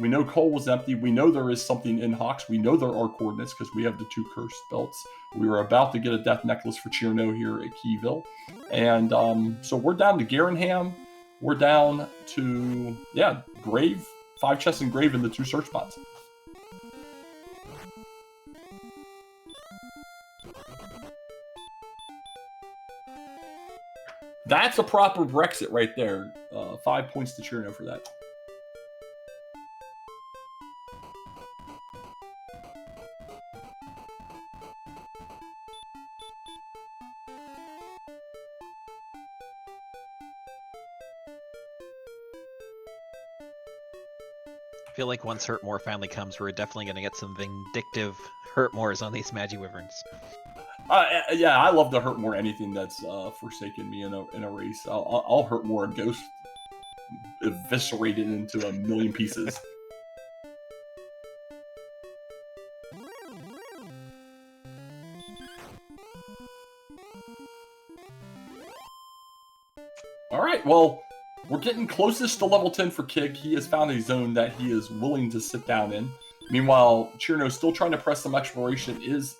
Speaker 1: we know Cole was empty. We know there is something in Hawks. We know there are coordinates because we have the 2 cursed belts. We were about to get a death necklace for Cherno here at Keyville. And so we're down to Garenham. We're down to, Grave, 5 chests and Grave in the 2 search spots. That's a proper Brexit right there. 5 points to Cherno for that.
Speaker 2: I feel like once Hurtmore finally comes, we're definitely going to get some vindictive Hurtmores on these Magiwyverns.
Speaker 1: Yeah, I love to hurt more anything that's forsaken me in a race. I'll hurt more a ghost eviscerated into a million pieces. All right, well, we're getting closest to level 10 for Kig. He has found a zone that he is willing to sit down in. Meanwhile, Cherno, still trying to press some exploration, is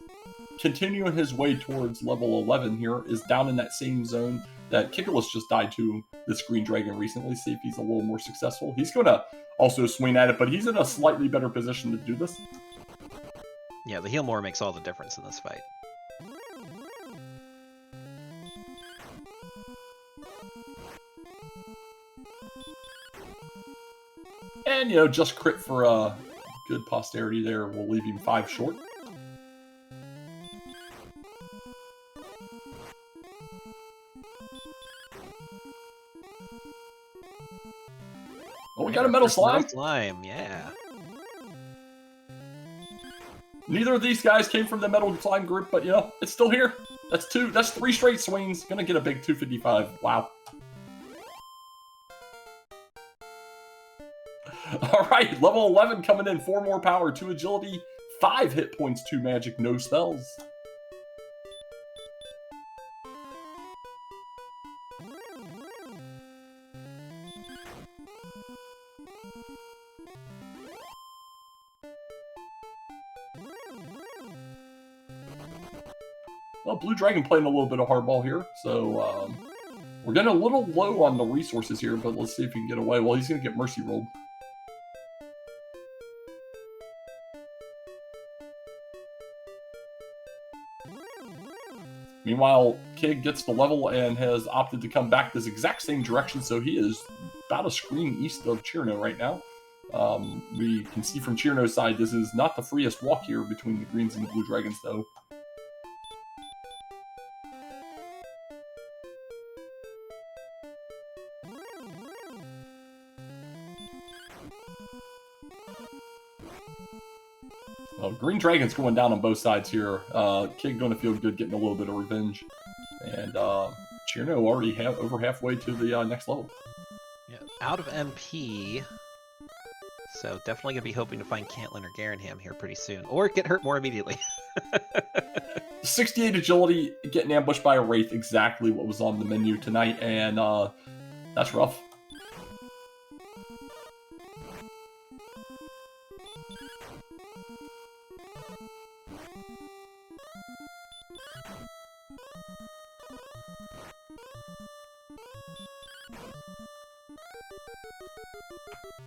Speaker 1: continuing his way towards level 11 here, is down in that same zone that Kigalas just died to this Green Dragon recently. See if he's a little more successful. He's going to also swing at it, but he's in a slightly better position to do this.
Speaker 2: Yeah, the heal more makes all the difference in this fight.
Speaker 1: And, just crit for good posterity there. We'll leave him 5 short. Oh, we got a metal slime.
Speaker 2: Metal slime, yeah.
Speaker 1: Neither of these guys came from the metal slime group, but it's still here. That's 3 straight swings. Gonna get a big 255. Wow. All right, level 11 coming in. 4 more power, 2 agility, 5 hit points, 2 magic, no spells. Well, Blue Dragon playing a little bit of hardball here, so we're getting a little low on the resources here, but let's see if he can get away. Well, he's going to get mercy rolled. Meanwhile, Kig gets the level and has opted to come back this exact same direction, so he is about a screen east of Cherno right now. We can see from Cherno's side, this is not the freest walk here between the Greens and the Blue Dragons, though. Green Dragon's going down on both sides here. Kig going to feel good getting a little bit of revenge. And Cherno already over halfway to the next level.
Speaker 2: Yeah, out of MP. So definitely going to be hoping to find Cantlin or Garenham here pretty soon. Or get hurt more immediately.
Speaker 1: 68 agility, getting ambushed by a Wraith, exactly what was on the menu tonight. And that's rough.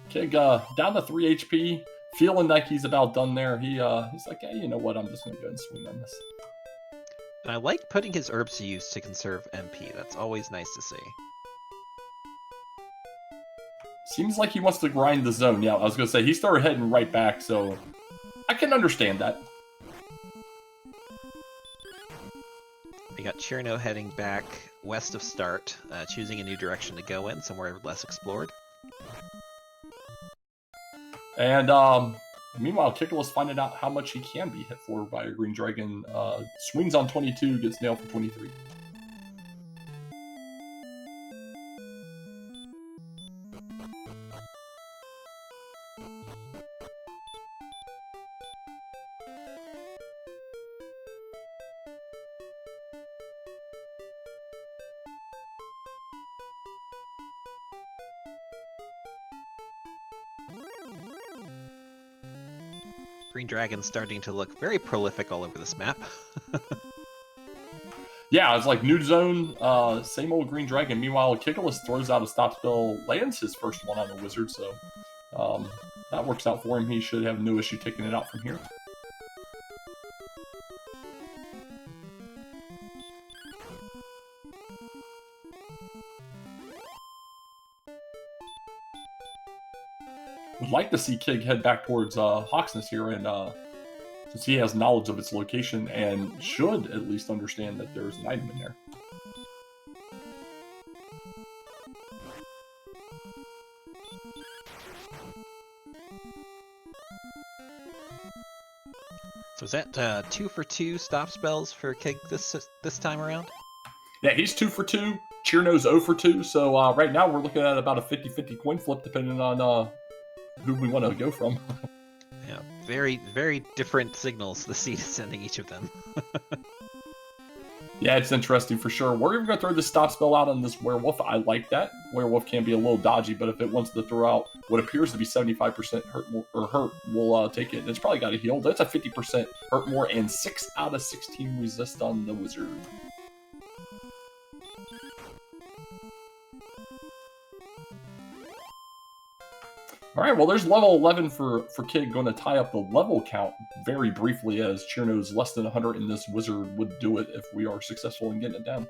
Speaker 1: Kig down to 3 HP, feeling like he's about done there. He's like, hey, you know what? I'm just gonna go and swing on this.
Speaker 2: And I like putting his herbs to use to conserve MP. That's always nice to see.
Speaker 1: Seems like he wants to grind the zone. Yeah, I was going to say, he started heading right back, so I can understand that.
Speaker 2: We got Cherno heading back west of start, choosing a new direction to go in, somewhere less explored.
Speaker 1: And meanwhile, Kigalas finding out how much he can be hit for by a green dragon. Swings on 22, gets nailed for 23.
Speaker 2: Green Dragon's starting to look very prolific all over this map.
Speaker 1: Yeah, it's like new zone, same old green dragon. Meanwhile, Kigalas throws out a stop spell, lands his first one on the wizard, so that works out for him. He should have no issue taking it out from here. Would like to see Kig head back towards Hawksness here, and since he has knowledge of its location and should at least understand that there's an item in there.
Speaker 2: So is that 2 for 2 stop spells for Kig this time around?
Speaker 1: Yeah, he's 2 for 2. Cherno's 0 for 2. So right now we're looking at about a 50-50 coin flip, depending on who we want to go from.
Speaker 2: Yeah, very, very different signals the seed is sending each of them.
Speaker 1: Yeah, it's interesting for sure. We're even going to throw the stop spell out on this werewolf. I like that. Werewolf can be a little dodgy, but if it wants to throw out what appears to be 75% hurt, we'll take it. And it's probably got a heal. That's a 50% hurt more and 6 out of 16 resist on the wizard. All right, well, there's level 11 for Kig, going to tie up the level count very briefly, as Cherno's less than 100, and this wizard would do it if we are successful in getting it down.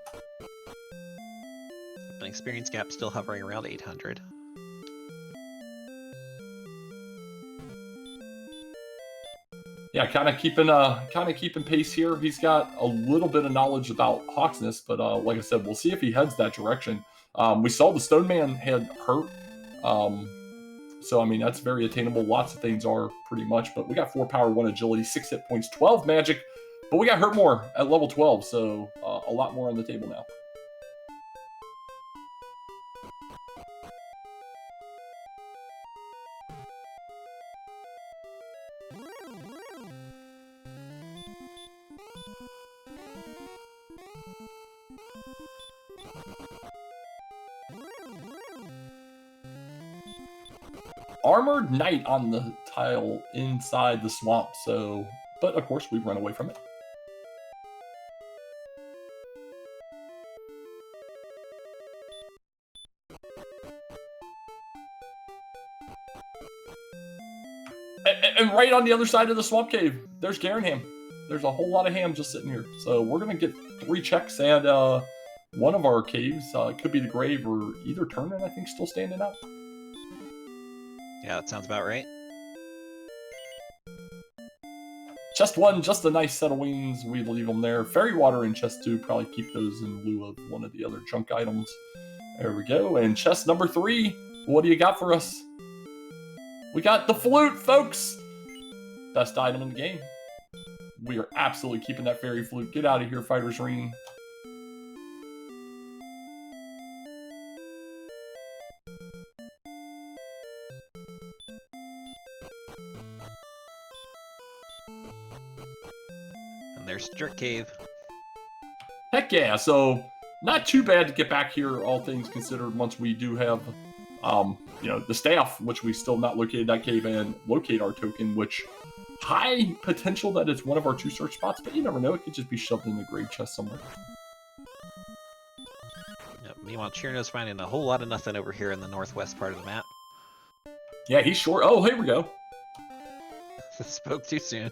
Speaker 2: An experience gap still hovering around 800.
Speaker 1: Yeah, kind of keeping pace here. He's got a little bit of knowledge about Hawksness, but like I said, we'll see if he heads that direction. We saw the Stone Man had hurt. So, I mean, that's very attainable. Lots of things are pretty much. But we got 4 power, 1 agility, 6 hit points, 12 magic. But we got hurt more at level 12. So, a lot more on the table now. Armored Knight on the tile inside the swamp, so... But, of course, we run away from it. And right on the other side of the swamp cave, there's Garen Ham. There's a whole lot of ham just sitting here. So we're going to get 3 checks, and one of our caves could be the grave or either Turner, I think, still standing up.
Speaker 2: Yeah, that sounds about right.
Speaker 1: Chest 1, just a nice set of wings. We leave them there. Fairy water in chest 2. Probably keep those in lieu of one of the other junk items. There we go. And chest number 3. What do you got for us? We got the flute, folks! Best item in the game. We are absolutely keeping that fairy flute. Get out of here, Fighter's Ring.
Speaker 2: There's Jerk Cave.
Speaker 1: Heck yeah, so not too bad to get back here, all things considered, once we do have, the staff, which we still not located that cave, and locate our token, which high potential that it's one of our 2 search spots, but you never know, it could just be shoved in the grave chest somewhere.
Speaker 2: Yep, meanwhile, Cherno's finding a whole lot of nothing over here in the northwest part of the map.
Speaker 1: Yeah, he's short. Oh, here we go.
Speaker 2: Spoke too soon.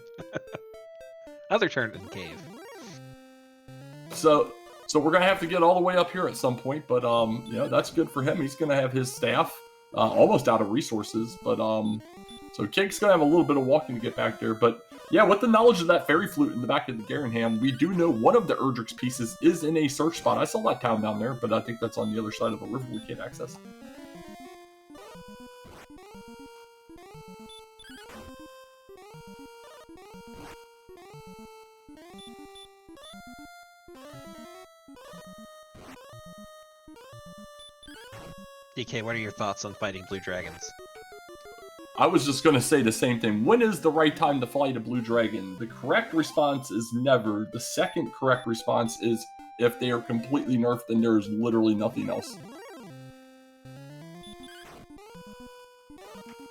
Speaker 2: Other turn in cave.
Speaker 1: So we're gonna have to get all the way up here at some point, but that's good for him. He's gonna have his staff almost out of resources, but so Kig's gonna have a little bit of walking to get back there. But yeah, with the knowledge of that fairy flute in the back of the Garenham, we do know one of the Erdrick's pieces is in a search spot. I saw that town down there, but I think that's on the other side of the river we can't access.
Speaker 2: DK, what are your thoughts on fighting blue dragons?
Speaker 1: I was just going to say the same thing. When is the right time to fight a blue dragon? The correct response is never. The second correct response is if they are completely nerfed and there's literally nothing else.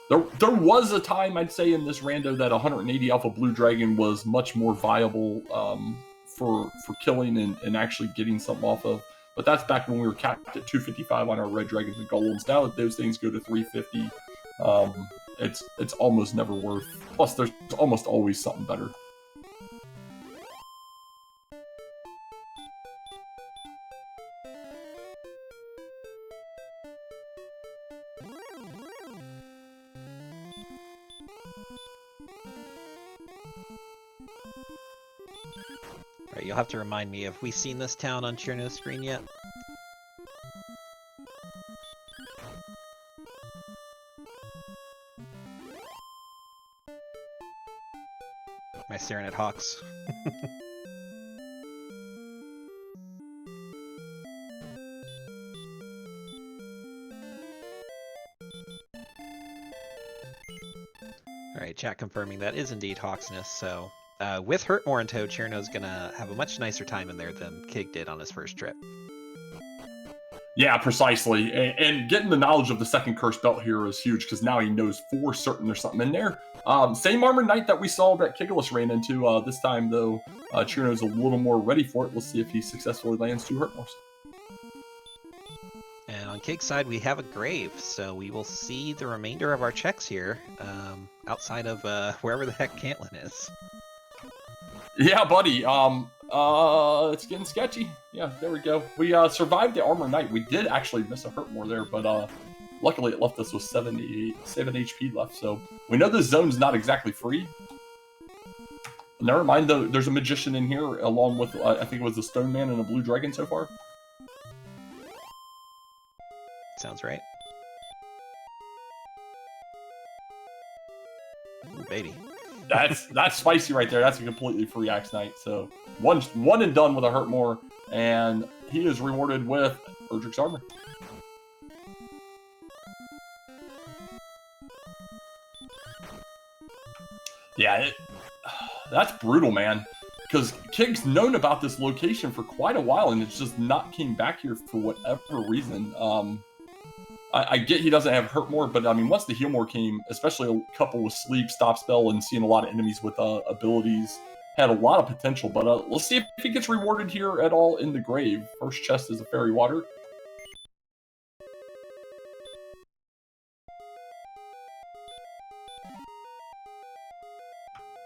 Speaker 1: There was a time, I'd say, in this rando that 180 alpha blue dragon was much more viable for killing and actually getting something off of. But that's back when we were capped at 255 on our red dragons and golems. Now that those things go to 350, it's almost never worth. Plus, there's almost always something better.
Speaker 2: Alright, you'll have to remind me, have we seen this town on Cherno's screen yet? Am I staring at hawks? Alright, chat confirming that is indeed Hawksness, so with Hurtmore in tow, Cherno's gonna have a much nicer time in there than Kig did on his first trip.
Speaker 1: Yeah, precisely. And getting the knowledge of the second cursed belt here is huge because now he knows for certain there's something in there. Same armored knight that we saw that Kigalas ran into. This time, though, Cherno's a little more ready for it. Let's see if he successfully lands 2 Hurtmores.
Speaker 2: And on Kig's side, we have a grave, so we will see the remainder of our checks here outside of wherever the heck Cantlin is.
Speaker 1: Yeah, buddy. It's getting sketchy. Yeah, there we go. We survived the armor knight. We did actually miss a Hurtmore there, but luckily it left us with 7 HP left. So we know this zone's not exactly free. Never mind, though. There's a magician in here, along with I think it was a stone man and a blue dragon so far.
Speaker 2: Sounds right. Ooh, baby.
Speaker 1: That's spicy right there. That's a completely free Axe Knight. So one and done with a Hurtmore, and he is rewarded with Erdrick's armor. Yeah, that's brutal, man. Because Kig's known about this location for quite a while, and it's just not came back here for whatever reason. I get he doesn't have Hurtmore, but I mean, once the Healmore came, especially a couple with Sleep, Stop Spell, and seeing a lot of enemies with abilities, had a lot of potential. But let's see if he gets rewarded here at all in the grave. First chest is a Fairy Water.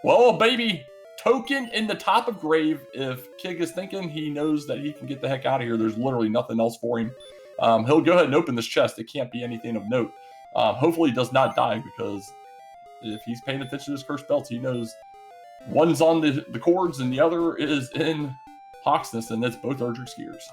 Speaker 1: Well, baby, token in the top of grave. If Kig is thinking he knows that he can get the heck out of here, there's literally nothing else for him. He'll go ahead and open this chest. It can't be anything of note. Hopefully he does not die, because if he's paying attention to his cursed belts, he knows one's on the cords and the other is in Hawksness, and it's both Erdrick's gears.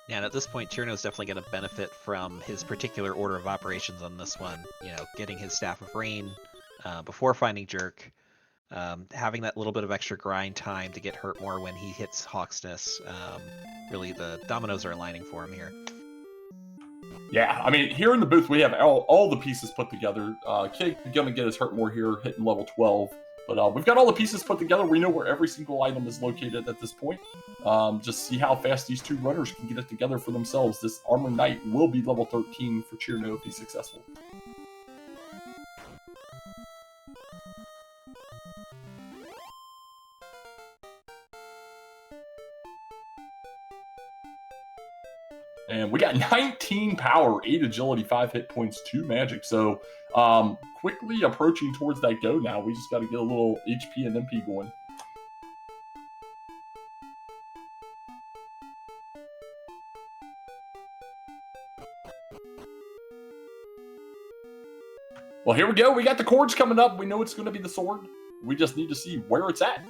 Speaker 2: Yeah, and at this point, Cherno's definitely going to benefit from his particular order of operations on this one. You know, getting his Staff of Rain before finding Jerk, having that little bit of extra grind time to get Hurtmore when he hits Hawksness. Really, the dominoes are aligning for him here.
Speaker 1: Yeah, I mean, here in the booth, we have all the pieces put together. Kig going to get his Hurtmore here, hitting level 12. But we've got all the pieces put together. We know where every single item is located at this point. Just see how fast these two runners can get it together for themselves. This Armor Knight will be level 13 for Cherno if he's successful. And we got 19 power, 8 agility, 5 hit points, 2 magic. So quickly approaching towards that go now. We just got to get a little HP and MP going. Well, here we go. We got the cords coming up. We know it's going to be the sword. We just need to see where it's at.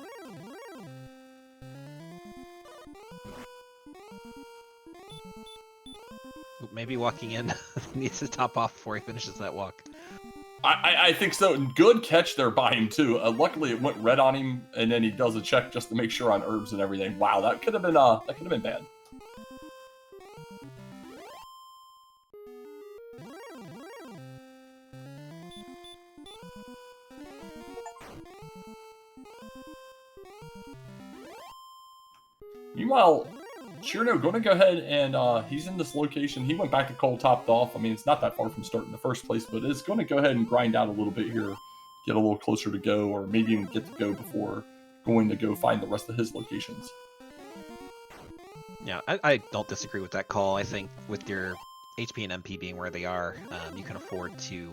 Speaker 2: Maybe walking in needs to top off before he finishes that walk.
Speaker 1: I think so. Good catch there by him, too. Luckily, it went red on him, and then he does a check just to make sure on herbs and everything. Wow, that could have been bad. Meanwhile, Cirno going to go ahead and he's in this location. He went back to Cole topped off. I mean, it's not that far from start in the first place, but it's going to go ahead and grind out a little bit here, get a little closer to go, or maybe even get to go before going to go find the rest of his locations.
Speaker 2: Yeah, I don't disagree with that call. I think with your HP and MP being where they are, you can afford to,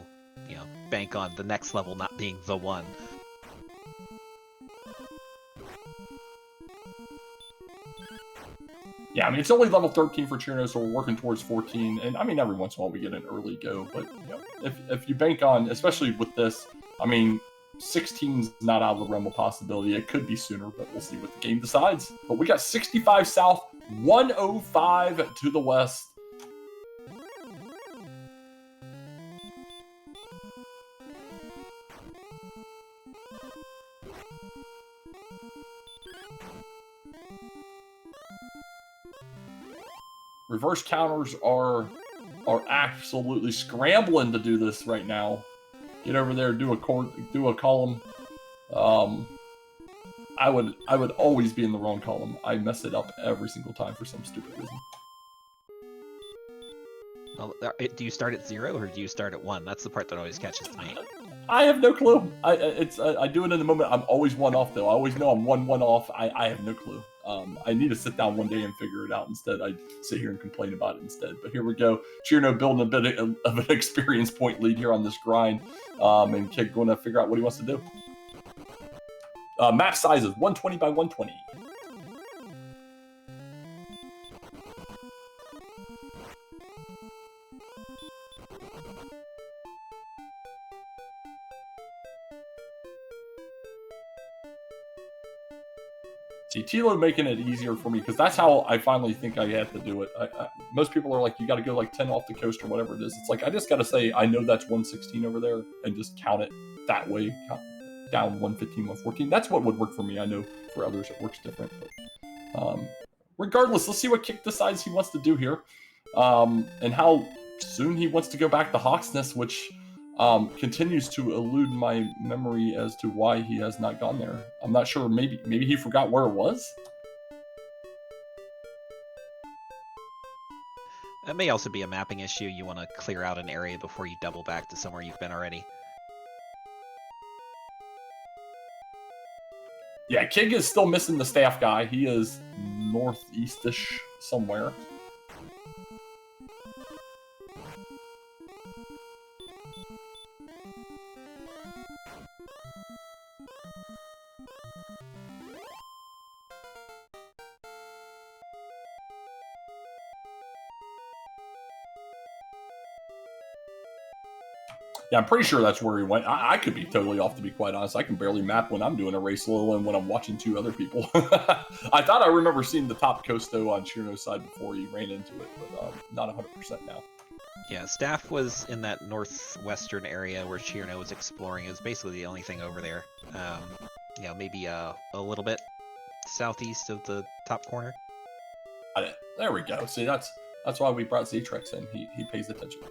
Speaker 2: bank on the next level not being the one.
Speaker 1: Yeah, I mean, it's only level 13 for Cirno, so we're working towards 14. And, I mean, every once in a while we get an early go. But, if you bank on, especially with this, I mean, 16's not out of the realm of possibility. It could be sooner, but we'll see what the game decides. But we got 65 south, 105 to the west. Reverse counters are absolutely scrambling to do this right now. Get over there, do a column. I would always be in the wrong column. I mess it up every single time for some stupid reason.
Speaker 2: Well, do you start at 0 or do you start at 1? That's the part that always catches me.
Speaker 1: I have no clue. I do it in the moment. I'm always one off though. I always know I'm one off. I have no clue. I need to sit down one day and figure it out. Instead, I sit here and complain about it instead. But here we go. Cirno building a bit of an experience point lead here on this grind. And Kid going to figure out what he wants to do. Map sizes 120 by 120. See, Tilo making it easier for me, because that's how I finally think I have to do it. Most people are like, you got to go like 10 off the coast or whatever it is. It's like, I just got to say, I know that's 116 over there, and just count it that way, count down 115, 114. That's what would work for me. I know for others it works different. But regardless, let's see what Kick decides he wants to do here, and how soon he wants to go back to Hawk's Nest, which continues to elude my memory as to why he has not gone there. I'm not sure. Maybe he forgot where it was.
Speaker 2: That may also be a mapping issue. You want to clear out an area before you double back to somewhere you've been already.
Speaker 1: Yeah, Kig is still missing the staff guy. He is northeast-ish somewhere. Yeah, I'm pretty sure that's where he went. I could be totally off, to be quite honest. I can barely map when I'm doing a race, let alone when I'm watching 2 other people. I thought I remember seeing the top coast, though, on Cirno's side before he ran into it, but not 100% now.
Speaker 2: Yeah, Staff was in that northwestern area where Cirno was exploring. It was basically the only thing over there. Maybe a little bit southeast of the top corner.
Speaker 1: Got it. There we go. See, that's why we brought Z-Trex in. He pays attention.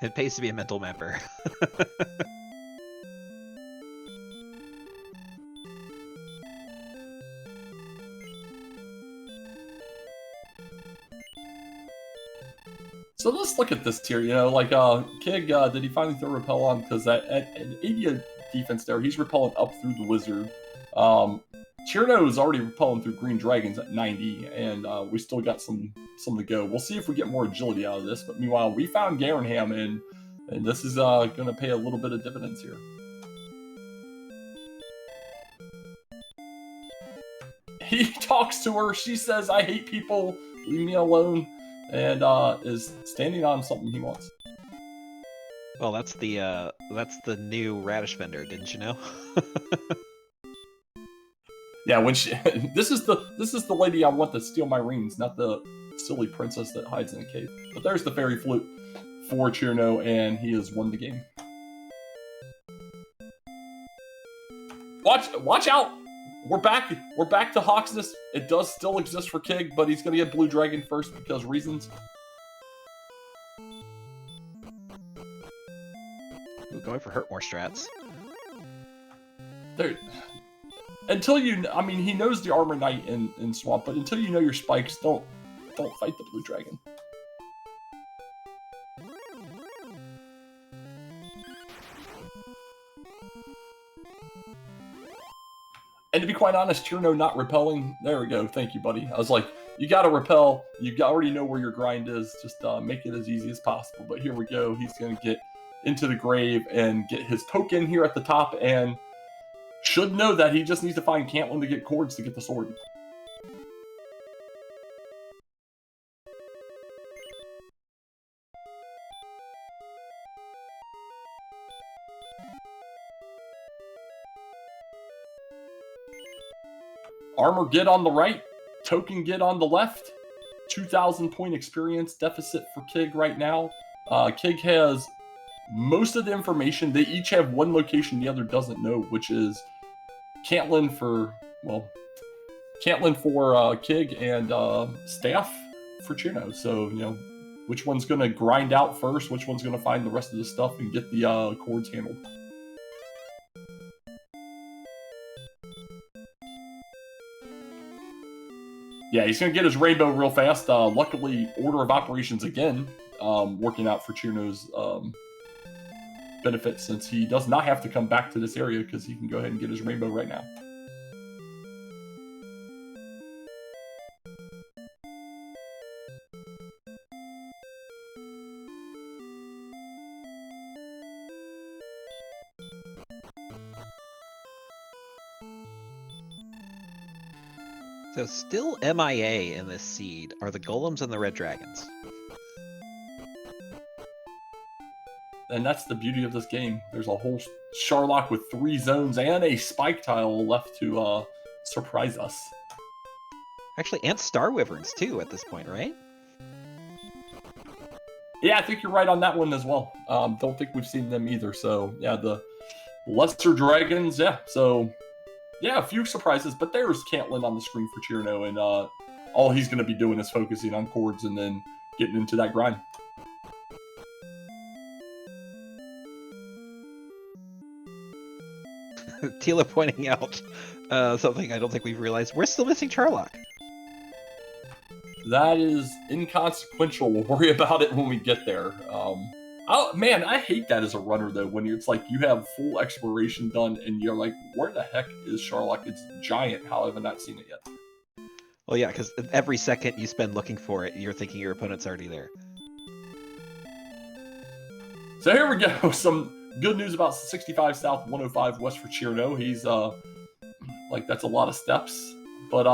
Speaker 2: It pays to be a mental mapper.
Speaker 1: So let's look at this tier. Kig, did he finally throw Repel on? Because at 80 defense there, he's repelling up through the Wizard. Chirno's already repelling through green dragons at 90, and we still got some to go. We'll see if we get more agility out of this. But meanwhile, we found Garenham, and this is going to pay a little bit of dividends here. He talks to her. She says, "I hate people. Leave me alone," and is standing on something he wants.
Speaker 2: Well, that's the new radish vendor, didn't you know?
Speaker 1: Yeah, when she this is the lady I want to steal my rings, not the silly princess that hides in a cave. But there's the fairy flute for Cirno, and he has won the game. Watch out! We're back to Hawksness. It does still exist for Kig, but he's gonna get Blue Dragon first because reasons.
Speaker 2: Ooh, going for hurt more strats.
Speaker 1: There. Until he knows the Armor Knight in Swamp, but until you know your spikes, don't fight the Blue Dragon. And to be quite honest, Cirno not repelling. There we go. Thank you, buddy. I was like, you got to repel. You already know where your grind is. Just make it as easy as possible. But here we go. He's going to get into the grave and get his poke in here at the top, and should know that he just needs to find Cantlin to get cords to get the sword. Armor get on the right, token get on the left. 2,000 point experience deficit for Kig right now. Kig has most of the information. They each have one location the other doesn't know, which is Cantlin for Kig and Staff for Cirno. So, which one's going to grind out first, which one's going to find the rest of the stuff and get the cords handled. Yeah, he's going to get his rainbow real fast. Luckily, order of operations again, working out for Cirno's benefit, since he does not have to come back to this area because he can go ahead and get his rainbow right now.
Speaker 2: So still MIA in this seed are the golems and the red dragons.
Speaker 1: And that's the beauty of this game. There's a whole Sharlock with 3 zones and a spike tile left to surprise us.
Speaker 2: Actually, and Star Wyverns too at this point, right?
Speaker 1: Yeah, I think you're right on that one as well. Don't think we've seen them either. So, yeah, the lesser dragons, yeah. So, yeah, a few surprises, but there's Cantlin on the screen for Cirno, and all he's going to be doing is focusing on cords and then getting into that grind.
Speaker 2: Tila pointing out something I don't think we've realized. We're still missing Charlock.
Speaker 1: That is inconsequential. We'll worry about it when we get there. Oh man, I hate that as a runner though. When it's like you have full exploration done and you're like, where the heck is Sharlock? It's giant. How have I not seen it yet?
Speaker 2: Well, yeah, because every second you spend looking for it, you're thinking your opponent's already there.
Speaker 1: So here we go. Some good news about 65 South, 105 West for Cirno. He's that's a lot of steps, but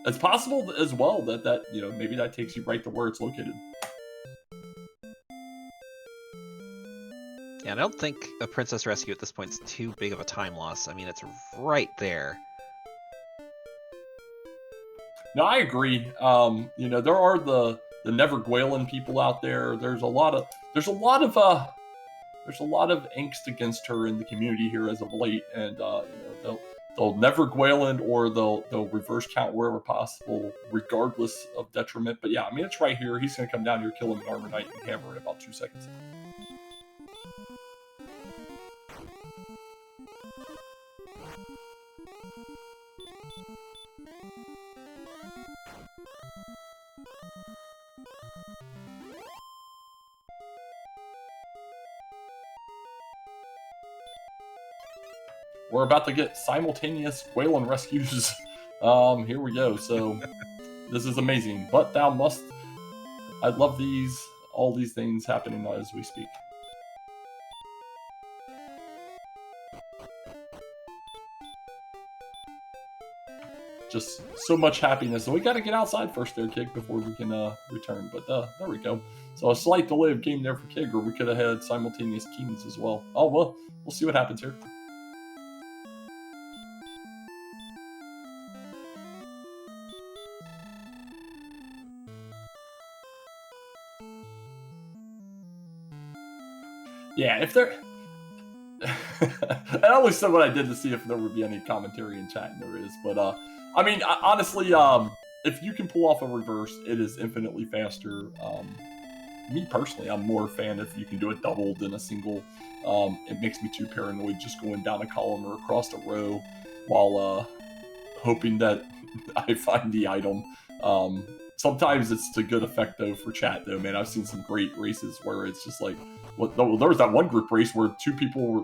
Speaker 1: it's possible as well that maybe that takes you right to where it's located.
Speaker 2: Yeah, I don't think a Princess Rescue at this point is too big of a time loss. I mean, it's right there.
Speaker 1: No, I agree. There are the Never Gwalen people out there. There's a lot of angst against her in the community here as of late, and they'll never Gwalen or they'll reverse count wherever possible, regardless of detriment. But yeah, I mean, it's right here. He's going to come down here, kill him in Armor Knight, and hammer in about 2 seconds. we're about to get simultaneous whale and rescues. Here we go. So this is amazing. But thou must. I love all these things happening as we speak. Just so much happiness. So we got to get outside first there, Kig, before we can return. But there we go. So a slight delay of game there for Kig, or we could have had simultaneous keens as well. Oh, well, we'll see what happens here. Yeah, if there... I only said what I did to see if there would be any commentary in chat, and there is. But, I mean, honestly, if you can pull off a reverse, it is infinitely faster. Me, personally, I'm more a fan if you can do it double than a single. It makes me too paranoid just going down a column or across a row while hoping that I find the item. Sometimes it's to good effect, though, for chat, though, man. I've seen some great races where it's just like... Well, there was that one group race where two people were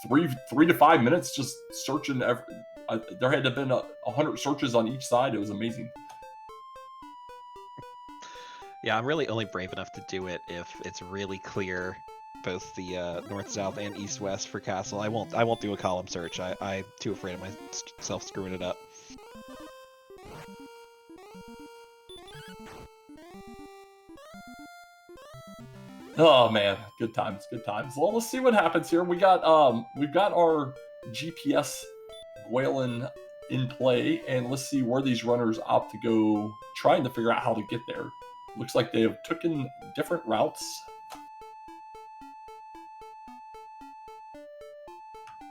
Speaker 1: 3 to 5 minutes just searching. There had to have been 100 searches on each side. It was amazing.
Speaker 2: Yeah, I'm really only brave enough to do it if it's really clear, both the north-south and east-west for castle. I won't do a column search. I'm too afraid of myself screwing it up.
Speaker 1: Oh man, good times, good times. Well, let's see what happens here. We've got our GPS Gwaelin in play, and let's see where these runners opt to go, trying to figure out how to get there. Looks like they have taken different routes.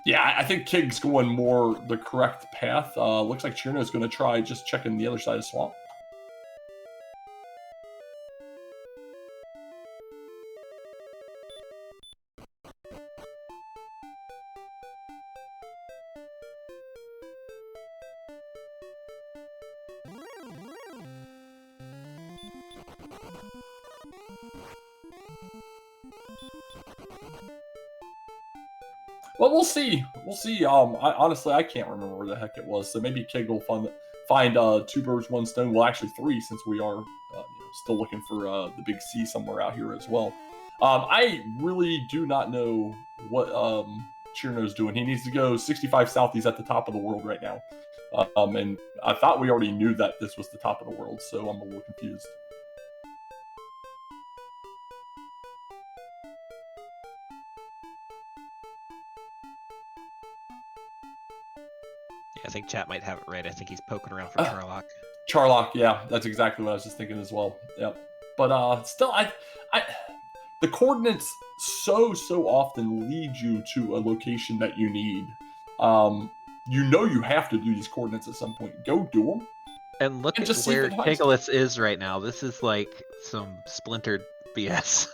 Speaker 1: Yeah, I think Kig's going more the correct path. Looks like Cherno's going to try just checking the other side of the swamp. Well, we'll see. We'll see. Honestly, I can't remember where the heck it was. So maybe Kig will find 2 birds, 1 stone. Well, actually 3, since we are still looking for the big C somewhere out here as well. I really do not know what Cherno's doing. He needs to go 65 south. He's at the top of the world right now. And I thought we already knew that this was the top of the world, so I'm a little confused.
Speaker 2: I think chat might have it right. I think he's poking around for Charlock.
Speaker 1: Charlock, yeah, that's exactly what I was just thinking as well. Yep. But still, the coordinates so often lead you to a location that you need. You have to do these coordinates at some point. Go do them.
Speaker 2: And look at where Kigalas is right now. This is like some splintered BS.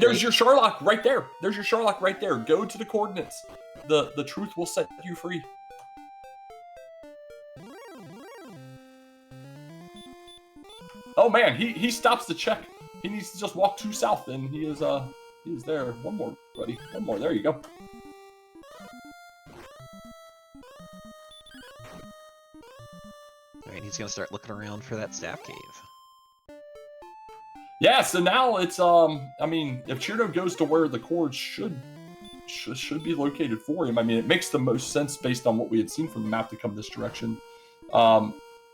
Speaker 1: There's your Charlock right there. There's your Charlock right there. Go to the coordinates. The truth will set you free. Oh man, he stops to check. He needs to just walk 2 south, and he is there. One more, buddy. One more. There you go.
Speaker 2: Alright, he's gonna start looking around for that staff cave.
Speaker 1: Yeah, so now it's I mean, if Cherno goes to where the cords should be located for him, I mean, it makes the most sense based on what we had seen from the map to come this direction.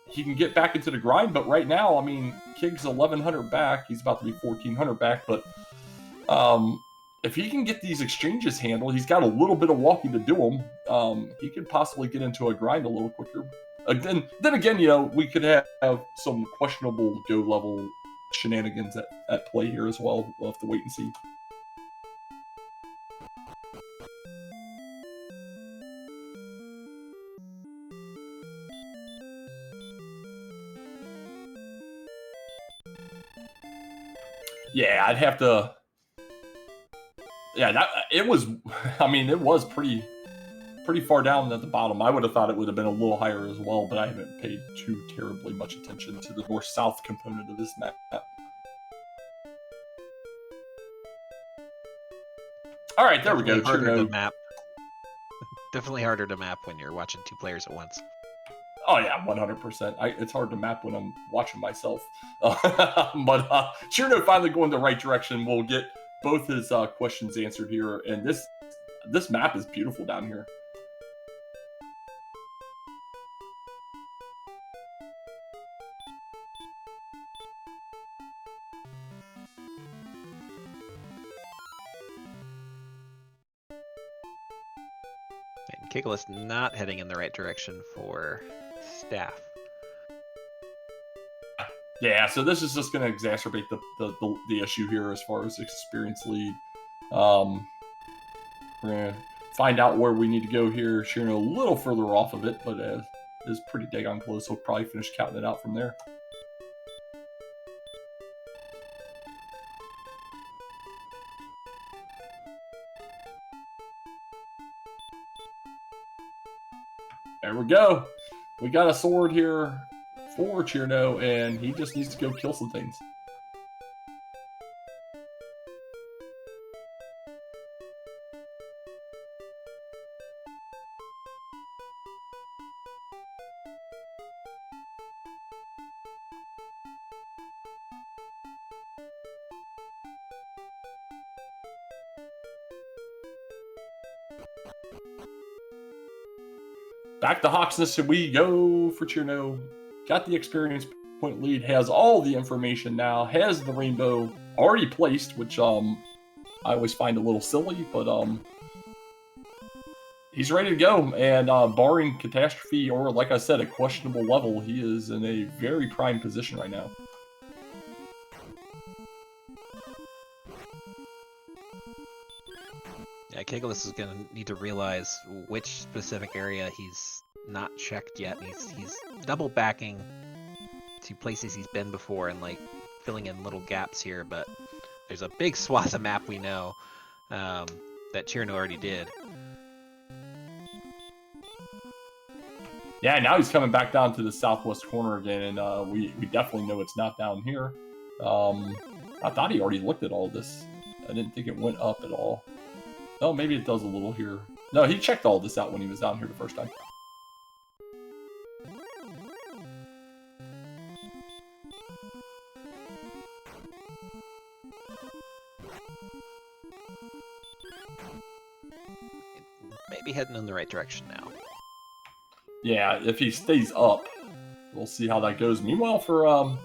Speaker 1: He can get back into the grind, but right now, I mean, Kig's 1,100 back. He's about to be 1,400 back, but if he can get these exchanges handled, he's got a little bit of walking to do them. He could possibly get into a grind a little quicker. Then again, we could have some questionable go level shenanigans at play here as well. We'll have to wait and see. Yeah, I'd have to. Yeah, it was. I mean, it was pretty far down at the bottom. I would have thought it would have been a little higher as well, but I haven't paid too terribly much attention to the north-south component of this map. All right, there we go.
Speaker 2: Harder to map. Definitely harder to map when you're watching two players at once.
Speaker 1: Oh yeah, 100%. It's hard to map when I'm watching myself. But Chirno finally going the right direction. We'll get both his questions answered here, and this map is beautiful down here.
Speaker 2: And Kigalas not heading in the right direction for staff.
Speaker 1: Yeah, so this is just going to exacerbate the issue here as far as experience lead. We're going to find out where we need to go here. Chirno a little further off of it, but is pretty daggone close. He'll probably finish counting it out from there. There we go. We got a sword here for Chirno, and he just needs to go kill some things. Back to Hawksness we go for Chirno. Got the experience point lead, has all the information now, has the rainbow already placed, which I always find a little silly, but he's ready to go. And barring catastrophe or, like I said, a questionable level, he is in a very prime position right now.
Speaker 2: Yeah, Kigalas is gonna need to realize which specific area he's not checked yet. He's double backing to places he's been before and like filling in little gaps here, but there's a big swath of map we know that Chirno already did.
Speaker 1: Yeah, now he's coming back down to the southwest corner again, and we definitely know it's not down here. I thought he already looked at all this. I didn't think it went up at all. Oh, maybe it does a little here. No, he checked all this out when he was down here the first time.
Speaker 2: Maybe heading in the right direction now.
Speaker 1: Yeah, if he stays up, we'll see how that goes. Meanwhile, for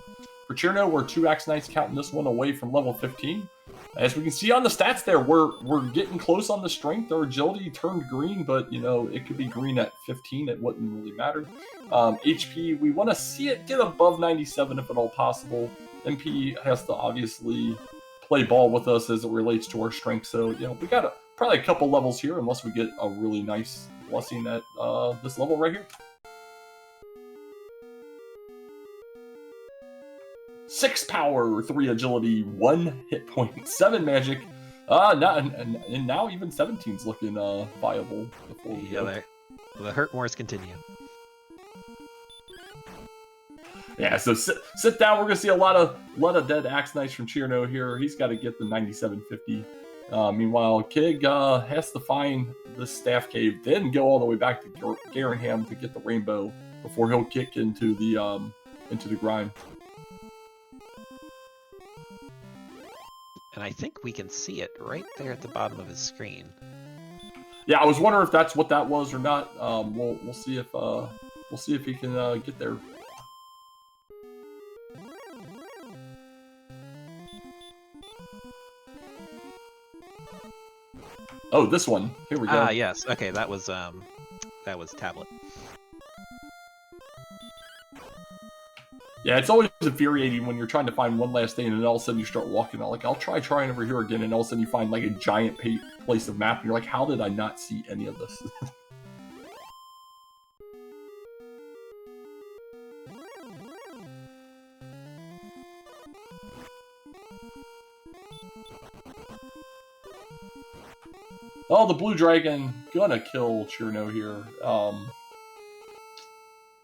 Speaker 1: Chirno, we're 2 Axe Knights counting this one away from level 15. As we can see on the stats there, we're getting close on the strength. Our agility turned green, but, you know, it could be green at 15. It wouldn't really matter. HP, we want to see it get above 97 if at all possible. MP has to obviously play ball with us as it relates to our strength. So, you know, we got probably a couple levels here unless we get a really nice blessing at this level right here. 6 power, 3 agility, 1 hit point, 7 magic. And now even 17's looking viable before we go.
Speaker 2: The hurt mores continue.
Speaker 1: Yeah, so sit down. We're gonna see a lot of dead Axe Knights from Chirno here. He's got to get the 9750. Meanwhile, Kig has to find the staff cave, then go all the way back to Garenham to get the rainbow before he'll kick into the grind.
Speaker 2: And I think we can see it right there at the bottom of his screen.
Speaker 1: Yeah, I was wondering if that's what that was or not. We'll see if he can get there. Oh, this one. Here we go.
Speaker 2: Ah, yes. Okay, that was tablet.
Speaker 1: Yeah, it's always infuriating when you're trying to find one last thing and then all of a sudden you start walking out. Like, I'll trying over here again, and all of a sudden you find like a giant place of map, and you're like, how did I not see any of this? Oh, the blue dragon gonna kill Chirno here.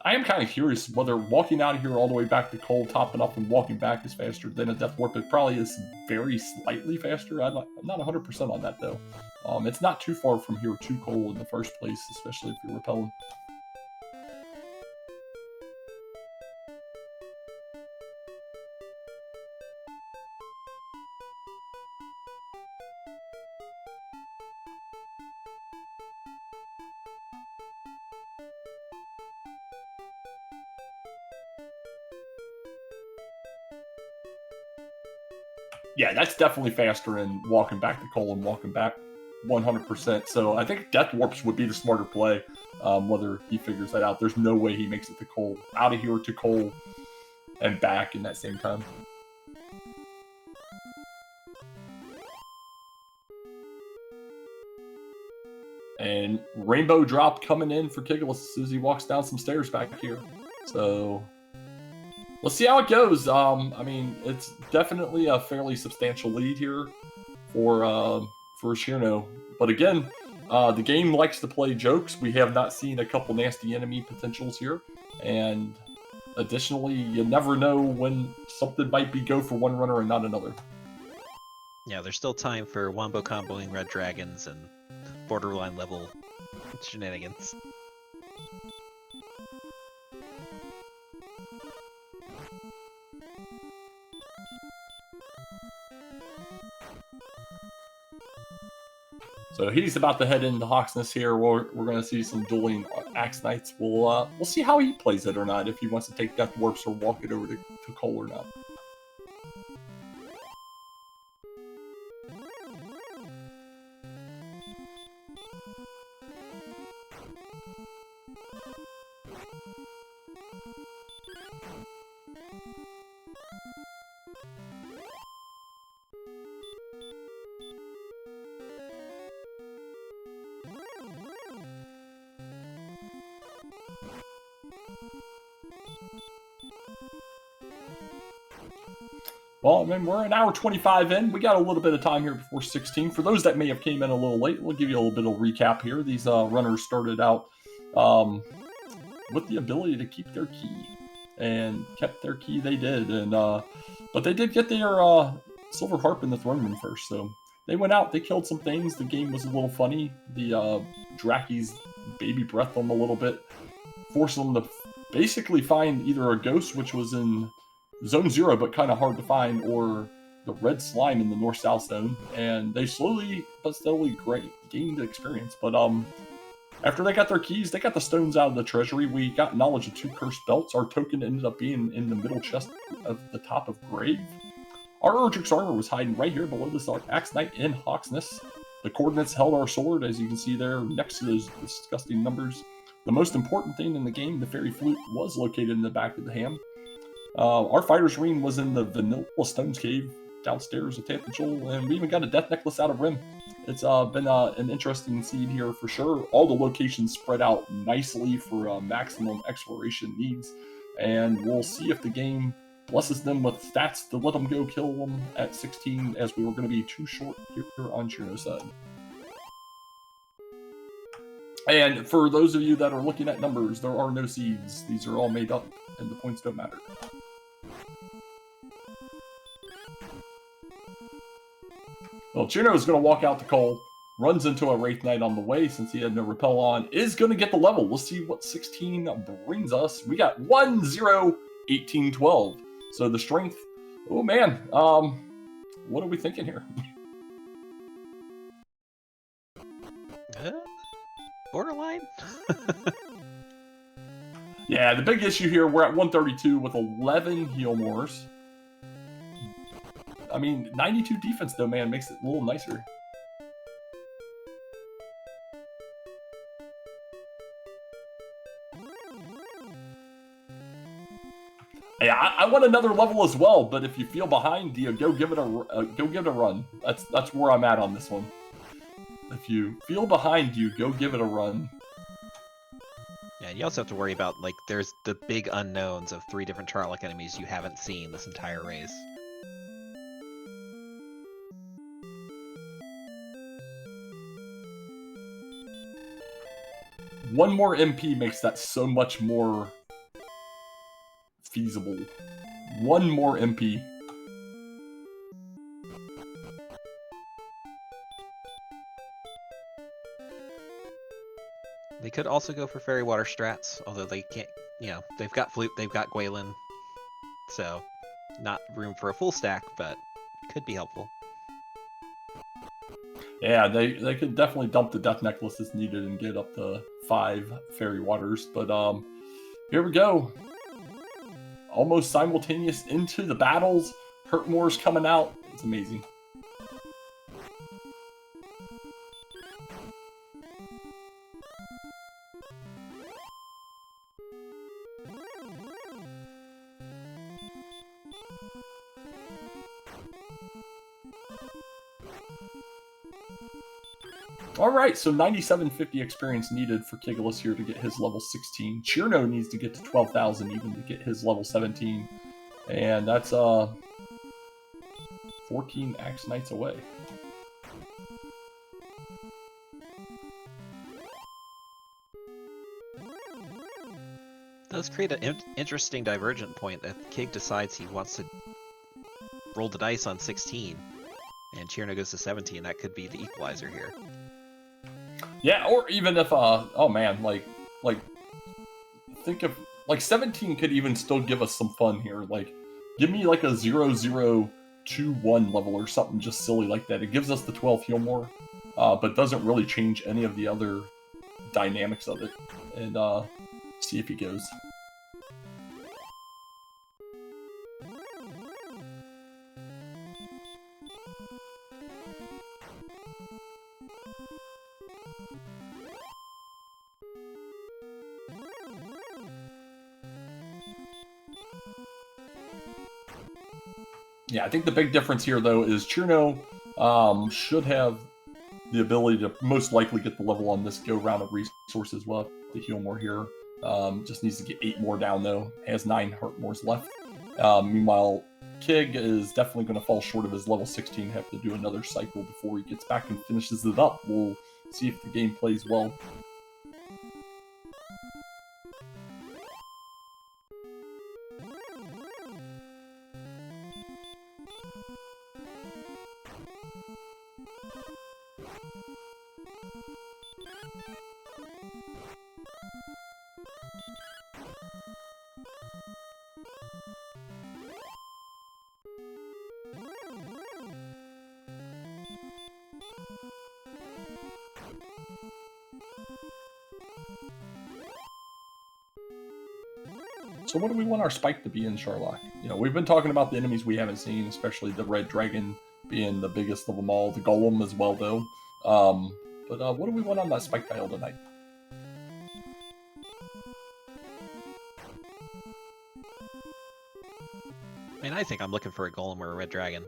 Speaker 1: I am kind of curious whether walking out of here all the way back to Cole, topping up and walking back is faster than a Death Warp. It probably is very slightly faster. I'm not 100% on that, though. It's not too far from here to Cole in the first place, especially if you're repelling. Yeah, that's definitely faster in walking back to Cole and walking back 100%. So I think Death Warps would be the smarter play, whether he figures that out. There's no way he makes it to Cole, out of here to Cole, and back in that same time. And Rainbow Drop coming in for Kigalas as soon as he walks down some stairs back here. So let's see how it goes. I mean, it's definitely a fairly substantial lead here for Cirno. But again, the game likes to play jokes. We have not seen a couple nasty enemy potentials here. And additionally, you never know when something might be go for one runner and not another.
Speaker 2: Yeah, there's still time for wombo comboing red dragons and borderline level shenanigans.
Speaker 1: So he's about to head into Hawksness here. We're going to see some dueling Axe Knights. We'll see how he plays it or not, if he wants to take Death Warps or walk it over to Cole or not. Well, I mean, we're an hour 25 in. We got a little bit of time here before 16. For those that may have came in a little late, we'll give you a little bit of recap here. These runners started out with the ability to keep their key, and kept their key. They did, and but they did get their silver harp in the throne room first. So they went out, they killed some things. The game was a little funny. The Drakies baby breathed them a little bit, forced them to basically find either a ghost, which was in Zone 0, but kind of hard to find, or the red slime in the north-south zone, and they slowly but steadily gained experience. But after they got their keys, they got the stones out of the treasury. We got knowledge of 2 cursed belts. Our token ended up being in the middle chest of the top of Grave. Our Erdrick's armor was hiding right here below this Axe Knight in Hawksness. The coordinates held our sword, as you can see there, next to those disgusting numbers. The most important thing in the game, the fairy flute, was located in the back of the ham. Our fighter's ring was in the Vanilla Stones Cave downstairs at Tantanchel, and we even got a death necklace out of Rim. It's been an interesting seed here for sure. All the locations spread out nicely for maximum exploration needs, and we'll see if the game blesses them with stats to let them go kill them at 16, as we were going to be too short here on Cirno's side. And for those of you that are looking at numbers, there are no seeds. These are all made up, and the points don't matter. Well, Cirno is going to walk out to Cole, runs into a Wraith Knight on the way since he had no repel on, is going to get the level. We'll see what 16 brings us. We got 1, 0, 18, 12. So the strength, oh man, what are we thinking here?
Speaker 2: Borderline?
Speaker 1: Yeah, the big issue here, we're at 132 with 11 heal mores. I mean, 92 defense, though, man, makes it a little nicer. Yeah, I want another level as well, but if you feel behind, do you go give it a run? That's where I'm at on this one. If you feel behind, you go give it a run.
Speaker 2: Yeah, and you also have to worry about, like, there's the big unknowns of 3 different Charlock enemies you haven't seen this entire race.
Speaker 1: One more MP makes that so much more feasible. One more MP.
Speaker 2: They could also go for fairy water strats, although they can't. You know, they've got Flute, they've got Gwaylin, so not room for a full stack, but could be helpful.
Speaker 1: Yeah, they could definitely dump the Death Necklace as needed and get up to 5 Fairy Waters. But here we go. Almost simultaneous into the battles. Hurtmore's coming out. It's amazing. Alright, so 9750 experience needed for Kigalas here to get his level 16. Cirno needs to get to 12,000 even to get his level 17. And that's 14 Axe Knights away.
Speaker 2: Does create an interesting divergent point that Kig decides he wants to roll the dice on 16, and Cirno goes to 17. That could be the equalizer here.
Speaker 1: Yeah, or even if oh man, like think of like 17 could even still give us some fun here. Like give me like a 0021 level or something just silly like that. It gives us the 12 heal more, but doesn't really change any of the other dynamics of it. And see if he goes. Yeah, I think the big difference here, though, is Cirno should have the ability to most likely get the level on this go-round of resources. We'll have to heal more here. Just needs to get 8 more down, though. Has 9 Heartmores left. Meanwhile, Kig is definitely going to fall short of his level 16. Have to do another cycle before he gets back and finishes it up. We'll see if the game plays well. So what do we want our spike to be in Sherlock? You know, we've been talking about the enemies we haven't seen, especially the Red Dragon being the biggest of them all, the Golem as well, though. But what do we want on that spike tile tonight?
Speaker 2: I mean, I think I'm looking for a Golem or a Red Dragon.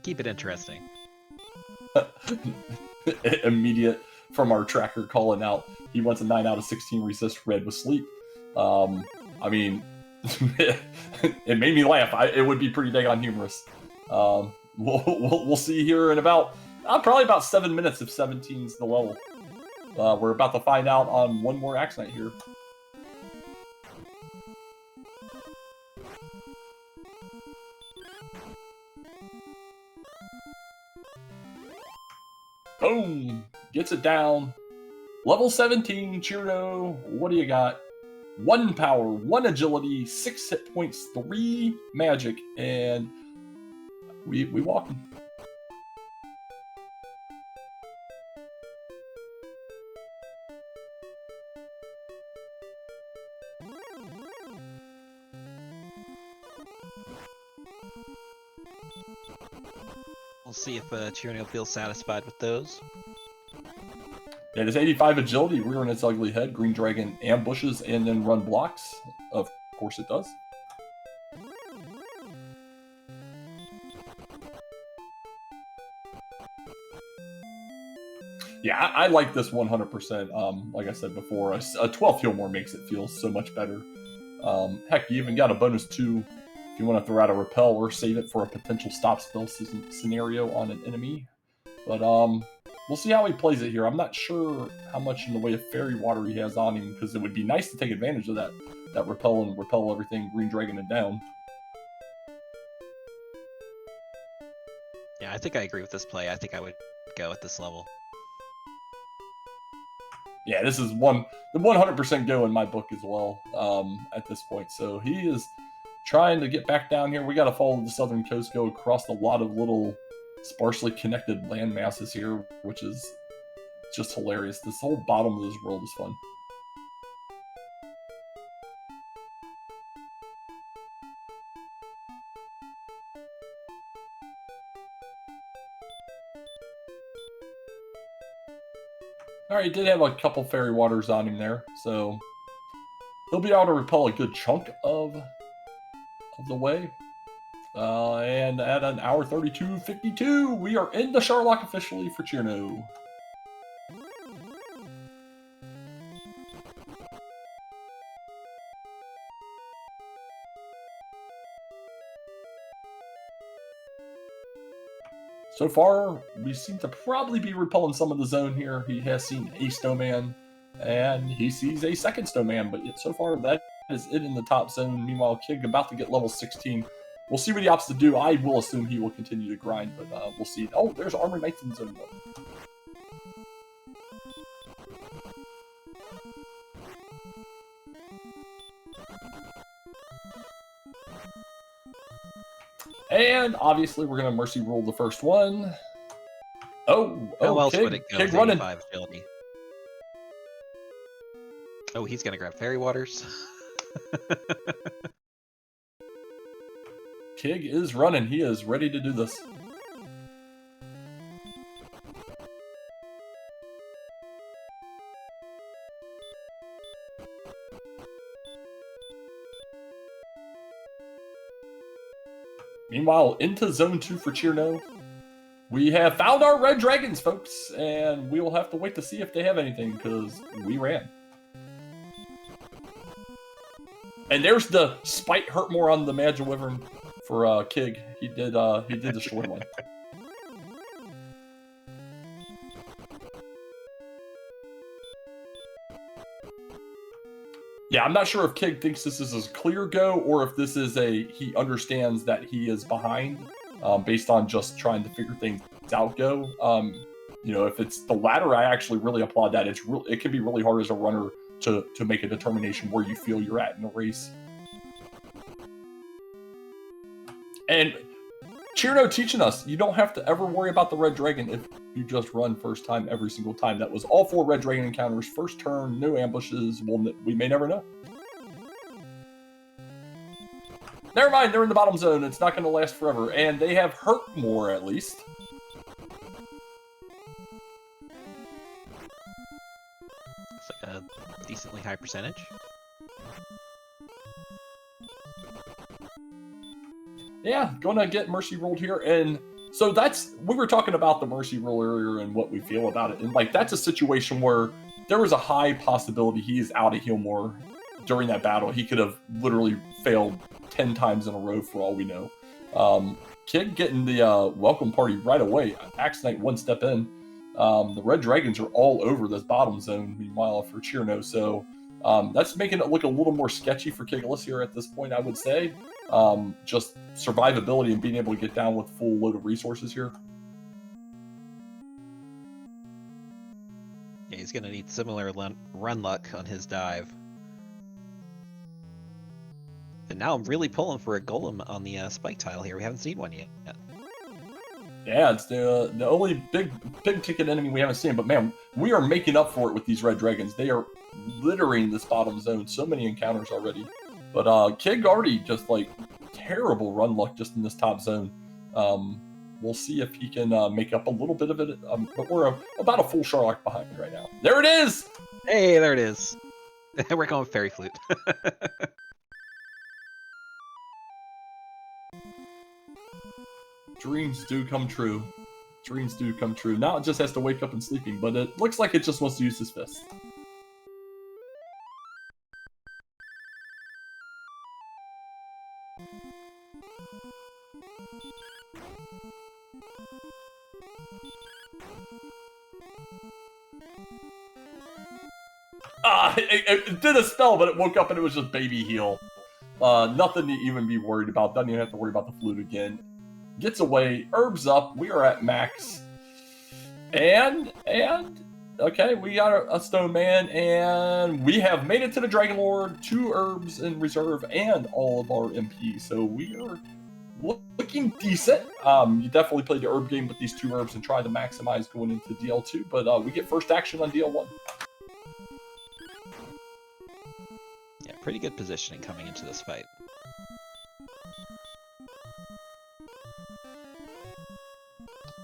Speaker 2: Keep it interesting.
Speaker 1: Immediate from our tracker calling out. He wants a 9 out of 16 resist red with sleep. I mean, it made me laugh. It would be pretty dang humorous. We'll see here in about probably about 7 minutes if 17's the level. We're about to find out on one more Axe Knight here. Boom! Gets it down. Level 17, Cirno. What do you got? 1 power, 1 agility, 6 hit points, 3 magic, and we walk him.
Speaker 2: We'll see if Cirno feels satisfied with those.
Speaker 1: Yeah, it is 85 agility, rearing its ugly head. Green Dragon ambushes and then run blocks. Of course it does. Yeah, I like this 100%. Like I said before, a 12 heal more makes it feel so much better. Heck, you even got a bonus 2 if you want to throw out a repel or save it for a potential stop spell scenario on an enemy. But we'll see how he plays it here. I'm not sure how much in the way of fairy water he has on him, because it would be nice to take advantage of that repel and repel everything green dragon it down.
Speaker 2: Yeah, I think I agree with this play. I think I would go at this level.
Speaker 1: Yeah, this is the 100% go in my book as well at this point. So he is trying to get back down here. We got to follow the southern coast, go across a lot of little sparsely connected land masses here, which is just hilarious. This whole bottom of this world is fun. Alright, he did have a couple fairy waters on him there, so he'll be able to repel a good chunk of the way. And at an hour 32:52, we are in the Sharlock officially for Cherno. So far, we seem to probably be repelling some of the zone here. He has seen a snowman, and he sees a second snowman, but so far that is it in the top zone. Meanwhile, Kig about to get level 16. We'll see what he opts to do. I will assume he will continue to grind, but we'll see. Oh, there's Armor Knights in zone 1. And obviously, we're going to Mercy Rule the first one. Oh,
Speaker 2: How else would it go
Speaker 1: Kig
Speaker 2: with
Speaker 1: running.
Speaker 2: 85 agility? Oh, he's going to grab Fairy Waters.
Speaker 1: Kig is running. He is ready to do this. Meanwhile, into Zone 2 for Cherno. We have found our red dragons, folks, and we will have to wait to see if they have anything, because we ran. And there's the Spite Hurt More on the Magic Wyvern for Kig. He did destroy one. Yeah, I'm not sure if Kig thinks this is a clear go, or if this is he understands that he is behind, based on just trying to figure things out go. You know, if it's the latter, I actually really applaud that. It can be really hard as a runner to make a determination where you feel you're at in the race. And Cherno teaching us, you don't have to ever worry about the red dragon if you just run first time every single time. That was all 4 red dragon encounters, first turn, no ambushes. We may never know. Never mind, they're in the bottom zone. It's not going to last forever. And they have hurt more, at least.
Speaker 2: It's like a decently high percentage.
Speaker 1: Yeah, gonna get Mercy rolled here. And so we were talking about the Mercy roll earlier and what we feel about it. And like, that's a situation where there was a high possibility he is out of heal more during that battle. He could have literally failed 10 times in a row for all we know. Kid getting the welcome party right away. Axe Knight 1 step in. The red dragons are all over this bottom zone, meanwhile, for Cherno. So that's making it look a little more sketchy for Kigalas here at this point, I would say. Just survivability and being able to get down with full load of resources here.
Speaker 2: Yeah, he's going to need similar run luck on his dive. And now I'm really pulling for a golem on the spike tile here. We haven't seen one yet.
Speaker 1: Yeah, it's the only big ticket enemy we haven't seen. But man, we are making up for it with these red dragons. They are littering this bottom zone. So many encounters already. But Kig already just like terrible run luck just in this top zone. We'll see if he can make up a little bit of it. But we're about a full Sharlock behind right now. There it is!
Speaker 2: Hey, there it is. We're going Fairy Flute.
Speaker 1: Dreams do come true. Dreams do come true. Now it just has to wake up and sleeping, but it looks like it just wants to use his fist. It did a spell, but it woke up and it was just baby heal. Nothing to even be worried about. Doesn't even have to worry about the flute again. Gets away. Herbs up. We are at max. And okay, we got a stone man, and we have made it to the Dragon Lord. 2 herbs in reserve and all of our MP. So we are looking decent. You definitely played the herb game with these 2 herbs and try to maximize going into DL2, but we get first action on DL1.
Speaker 2: Yeah, pretty good positioning coming into this fight.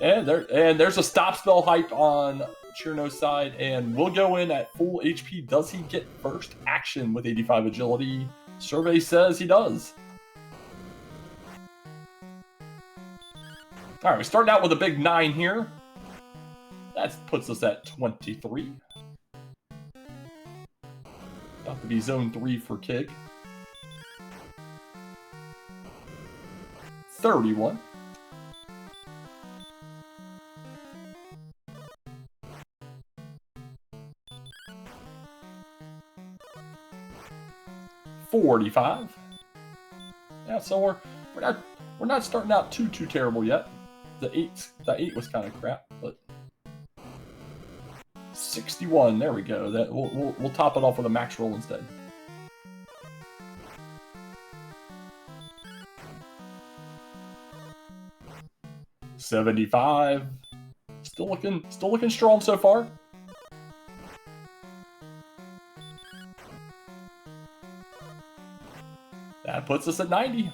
Speaker 1: And there's a stop spell hype on Cirno's side, and we'll go in at full HP. Does he get first action with 85 agility? Survey says he does. All right, we're starting out with a big 9 here. That puts us at 23. Got to be zone 3 for Kig. 31. $45. Yeah, so we're not starting out too terrible yet. The 8 was kind of crap, but 61. There we go. That we'll top it off with a max roll instead. $75. Still looking strong so far. That puts us at 90.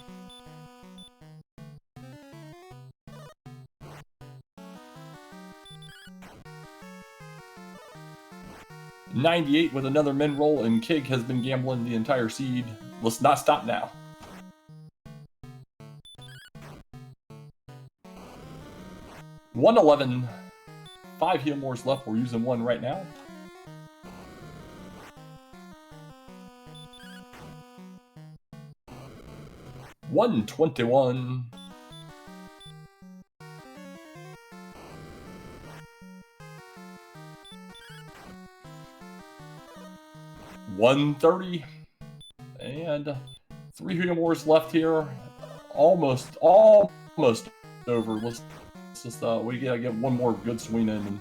Speaker 1: $98 with another min roll, and Kig has been gambling the entire seed. Let's not stop now. $111. 5 heal mores left. We're using 1 right now. $121. $130. And 3 heal mores left here. Almost over. Let's just we gotta get 1 more good swing in, and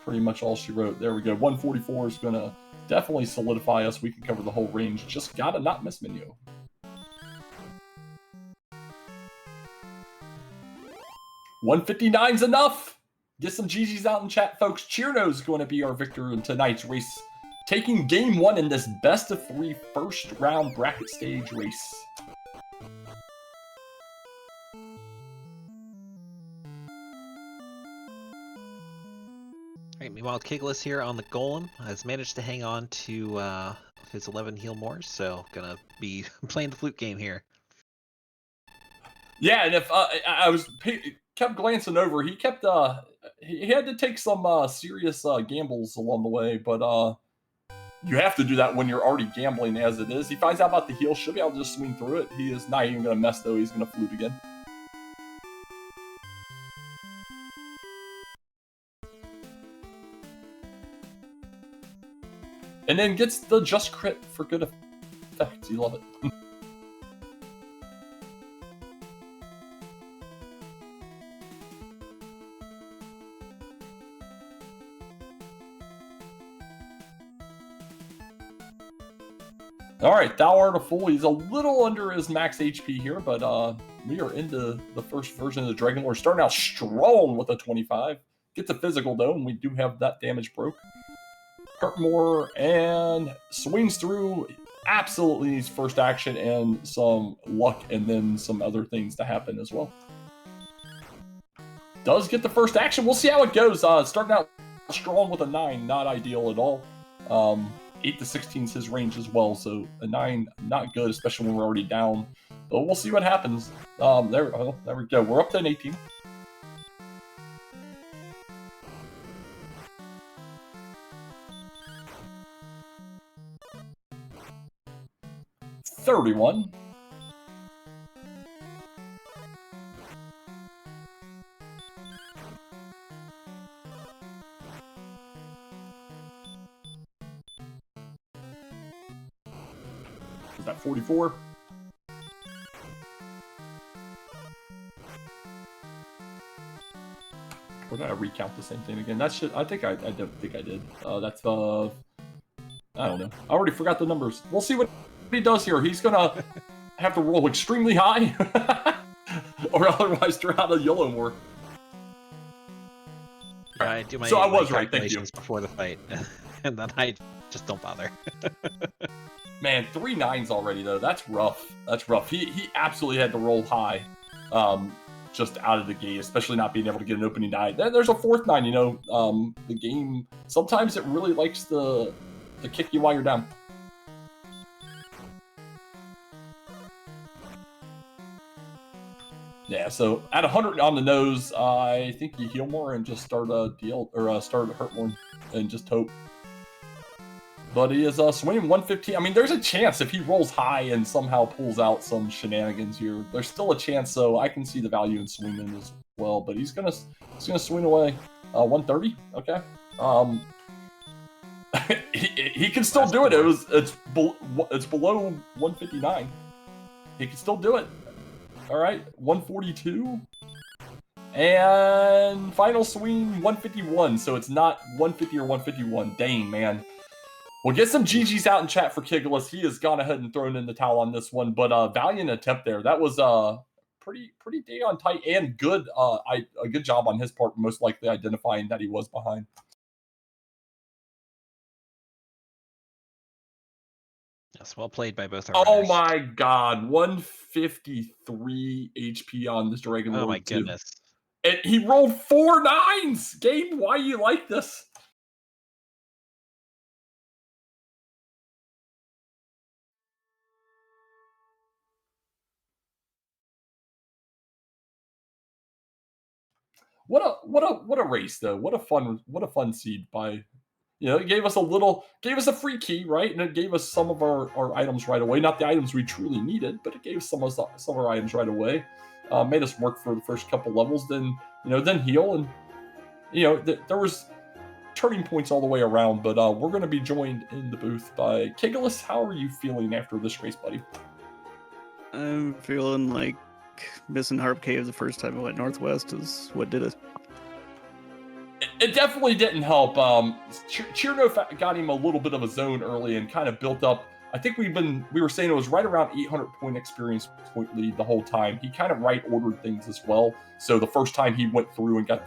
Speaker 1: pretty much all she wrote. There we go. 144 is gonna definitely solidify us. We can cover the whole range. Just gotta not miss menu. $159's enough. Get some GGs out in chat, folks. Cirno's going to be our victor in tonight's race, taking game 1 in this best of 3 first round bracket stage race.
Speaker 2: Alright, meanwhile, Kigalas here on the Golem has managed to hang on to his 11 heal mores, so gonna be playing the flute game here.
Speaker 1: Yeah, and if I kept glancing over, he kept he had to take some serious gambles along the way, but you have to do that when you're already gambling as it is. He finds out about the heal, should be able to just swing through it. He is not even gonna mess though. He's gonna flute again. And then gets the just crit for good effect. You love it. All right, Thou Art a Fool. He's a little under his max HP here, but we are into the first version of the Dragon Lord. Starting out strong with a 25. Gets a physical though, and we do have that damage broke. Hurt more and swings through. Absolutely needs first action and some luck, and then some other things to happen as well. Does get the first action. We'll see how it goes. Starting out strong with a 9, not ideal at all. 8 to 16 is his range as well, so a 9 not good, especially when we're already down. But we'll see what happens. There we go. We're up to an 18. $31. Is that 44? Or did I recount the same thing again? That should, I don't think I did. That's I don't know. I already forgot the numbers. We'll see what he does here. He's gonna have to roll extremely high, or otherwise draw out a yellow more.
Speaker 2: I do my,
Speaker 1: so I was
Speaker 2: my
Speaker 1: right. Thank you.
Speaker 2: calculations before the fight, and then I just don't bother.
Speaker 1: Man, 3 9s already though. That's rough. That's rough. He absolutely had to roll high, just out of the gate, especially not being able to get an opening die. There's a 4th 9. You know, the game sometimes it really likes to kick you while you're down. Yeah, so at 100 on the nose, I think you heal more and just start start hurt more and just hope. But he is swinging 115. I mean, there's a chance if he rolls high and somehow pulls out some shenanigans here, there's still a chance. So I can see the value in swinging as well. But he's gonna swing away 130. Okay. He can still do it. It's below 159. He can still do it. All right, 142. And final swing 151. So it's not 150 or 151. Dang, man. We'll get some GGs out in chat for Kigalas. He has gone ahead and thrown in the towel on this one, but valiant attempt there. That was pretty dang on tight and good. A good job on his part, most likely identifying that he was behind.
Speaker 2: Yes, well played by both our
Speaker 1: Oh
Speaker 2: runners.
Speaker 1: my god, 153 HP on this Dragon Lord.
Speaker 2: Oh my goodness.
Speaker 1: And he rolled 4 9s! Gabe, why you like this? What a race though. What a fun seed by, you know, it gave us a free key, right? And it gave us some of our items right away. Not the items we truly needed, but it gave some of our items right away. Made us work for the first couple levels, then heal, and there was turning points all the way around. But we're going to be joined in the booth by Kigalas. How are you feeling after this race, buddy?
Speaker 3: I'm feeling like missing Harp Cave the first time I went northwest is what did it.
Speaker 1: It definitely didn't help. Cirno got him a little bit of a zone early and kind of built up. I think we were saying it was right around 800 point experience point lead the whole time. He kind of right ordered things as well. So the first time he went through and got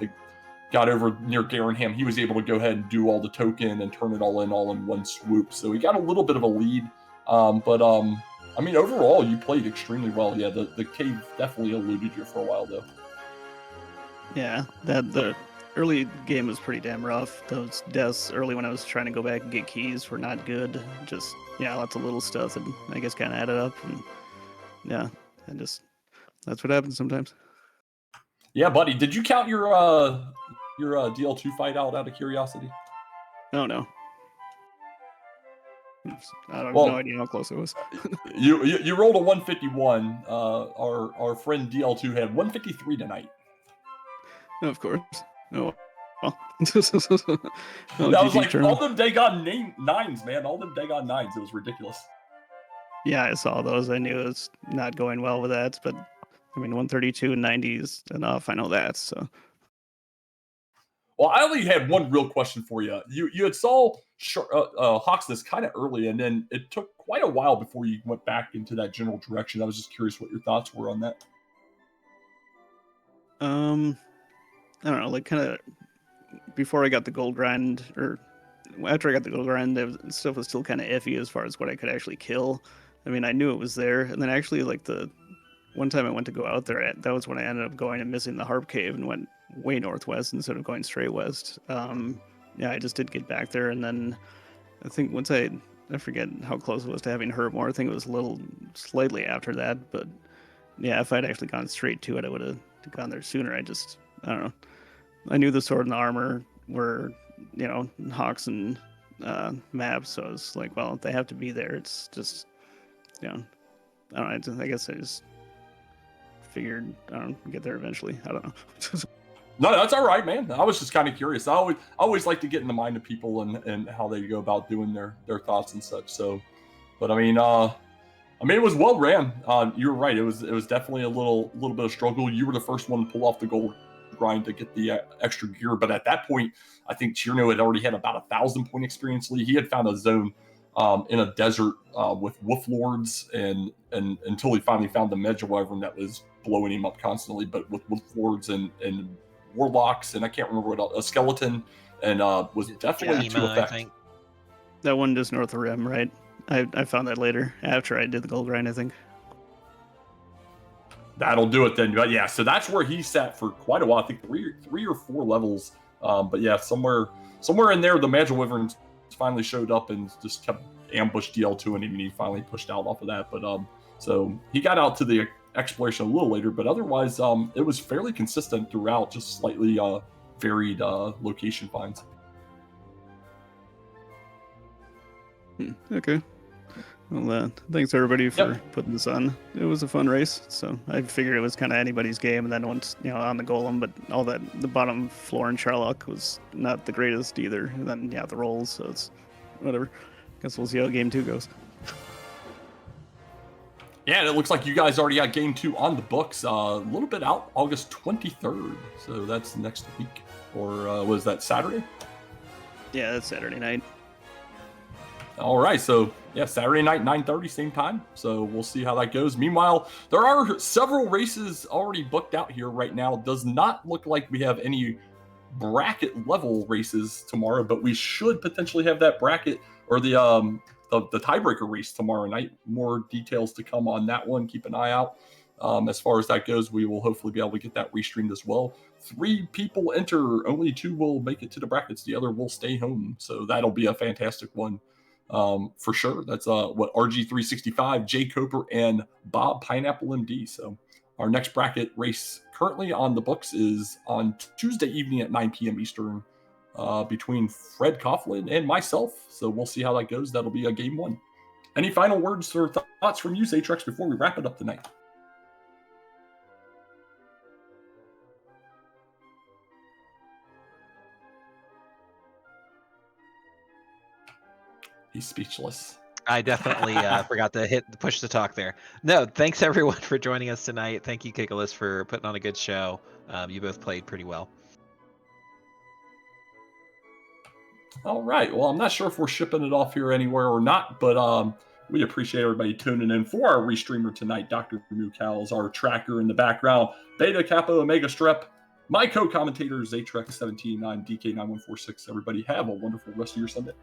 Speaker 1: over near Garenham, he was able to go ahead and do all the token and turn it all in one swoop. So he got a little bit of a lead. I mean, overall, you played extremely well. Yeah, the cave definitely eluded you for a while, though.
Speaker 3: Yeah, the early game was pretty damn rough. Those deaths early when I was trying to go back and get keys were not good. Just, lots of little stuff that I guess kind of added up. And that's what happens sometimes.
Speaker 1: Yeah, buddy. Did you count your DL2 fight out of curiosity?
Speaker 3: Oh, no. I have no idea how close it was.
Speaker 1: you rolled a 151. Our friend DL2 had 153 tonight.
Speaker 3: Of course. Oh, well.
Speaker 1: That was like all them daggone 9s, man. All them daggone 9s. It was ridiculous.
Speaker 3: Yeah, I saw those. I knew it was not going well with that, but I mean, 132 and 90 is enough. I know that. So.
Speaker 1: Well, I only had one real question for you. You had saw Hawksness kind of early, and then it took quite a while before you went back into that general direction. I was just curious what your thoughts were on that.
Speaker 3: I don't know, like kind of before I got the gold grind, or after I got the gold grind, stuff was still kind of iffy as far as what I could actually kill. I mean, I knew it was there, and then actually, like the one time I went to go out there, that was when I ended up going and missing the Harp Cave and went way northwest instead of going straight west. I just did get back there, and then I think once I forget how close it was to having Herb more. I think it was a little slightly after that, but yeah, if I'd actually gone straight to it, I would have gone there sooner. I don't know. I knew the sword and the armor were, Hawks and maps, so I was like, well, they have to be there. It's just, I don't know. I guess I just figured, get there eventually. I don't know.
Speaker 1: No, that's all right, man. I was just kind of curious. I always like to get in the mind of people and how they go about doing their thoughts and such. So, but I mean, I mean, it was well ran. You were right. It was definitely a little bit of struggle. You were the first one to pull off the gold grind to get the extra gear, but at that point, I think Cherno had already had about 1,000 point experience lead. He had found a zone in a desert with wolf lords, and until he finally found the Medja wyvern that was blowing him up constantly. But with wolf lords and warlocks, and I can't remember what else, a skeleton, and was definitely to
Speaker 2: Ema, I
Speaker 1: effect.
Speaker 2: think.
Speaker 3: That one just north of Rim, right? I found that later after I did the gold grind, I think.
Speaker 1: That'll do it then. But yeah, so that's where he sat for quite a while. I think three or four levels. But yeah, somewhere in there, the Medja wyverns finally showed up and just kept ambushed DL2, and he finally pushed out off of that. But so he got out to the exploration a little later, but otherwise, it was fairly consistent throughout, just slightly varied location finds.
Speaker 3: Okay. Well, thanks everybody for putting this on. It was a fun race, so I figured it was kind of anybody's game. And then once on the golem, but all that the bottom floor in Charlock was not the greatest either. And then the rolls, so it's whatever. Guess we'll see how game 2 goes.
Speaker 1: Yeah, and it looks like you guys already got game 2 on the books. A little bit out, August 23rd. So that's next week, or was that Saturday?
Speaker 3: Yeah, that's Saturday night.
Speaker 1: All right, so yeah, Saturday night, 9:30, same time. So we'll see how that goes. Meanwhile, there are several races already booked out here right now. Does not look like we have any bracket level races tomorrow, but we should potentially have that bracket or the tiebreaker race tomorrow night. More details to come on that one. Keep an eye out. As far as that goes, we will hopefully be able to get that restreamed as well. 3 people enter, only 2 will make it to the brackets. The other will stay home. So that'll be a fantastic one. For sure. That's what RG365, Jay Coper, and Bob Pineapple MD. So our next bracket race currently on the books is on Tuesday evening at 9 p.m. Eastern between Fred Coughlin and myself. So we'll see how that goes. That'll be a game 1. Any final words or thoughts from you, Zatrex, before we wrap it up tonight? He's speechless.
Speaker 2: I definitely forgot to push the talk there. No, thanks everyone for joining us tonight. Thank you, Kigalas, for putting on a good show. You both played pretty well.
Speaker 1: All right. Well, I'm not sure if we're shipping it off here anywhere or not, but we appreciate everybody tuning in for our restreamer tonight. Dr. Mukals, our tracker in the background, Beta Kappa Omega Strep, my co-commentator Zatrex17, I'm DK9146. Everybody have a wonderful rest of your Sunday.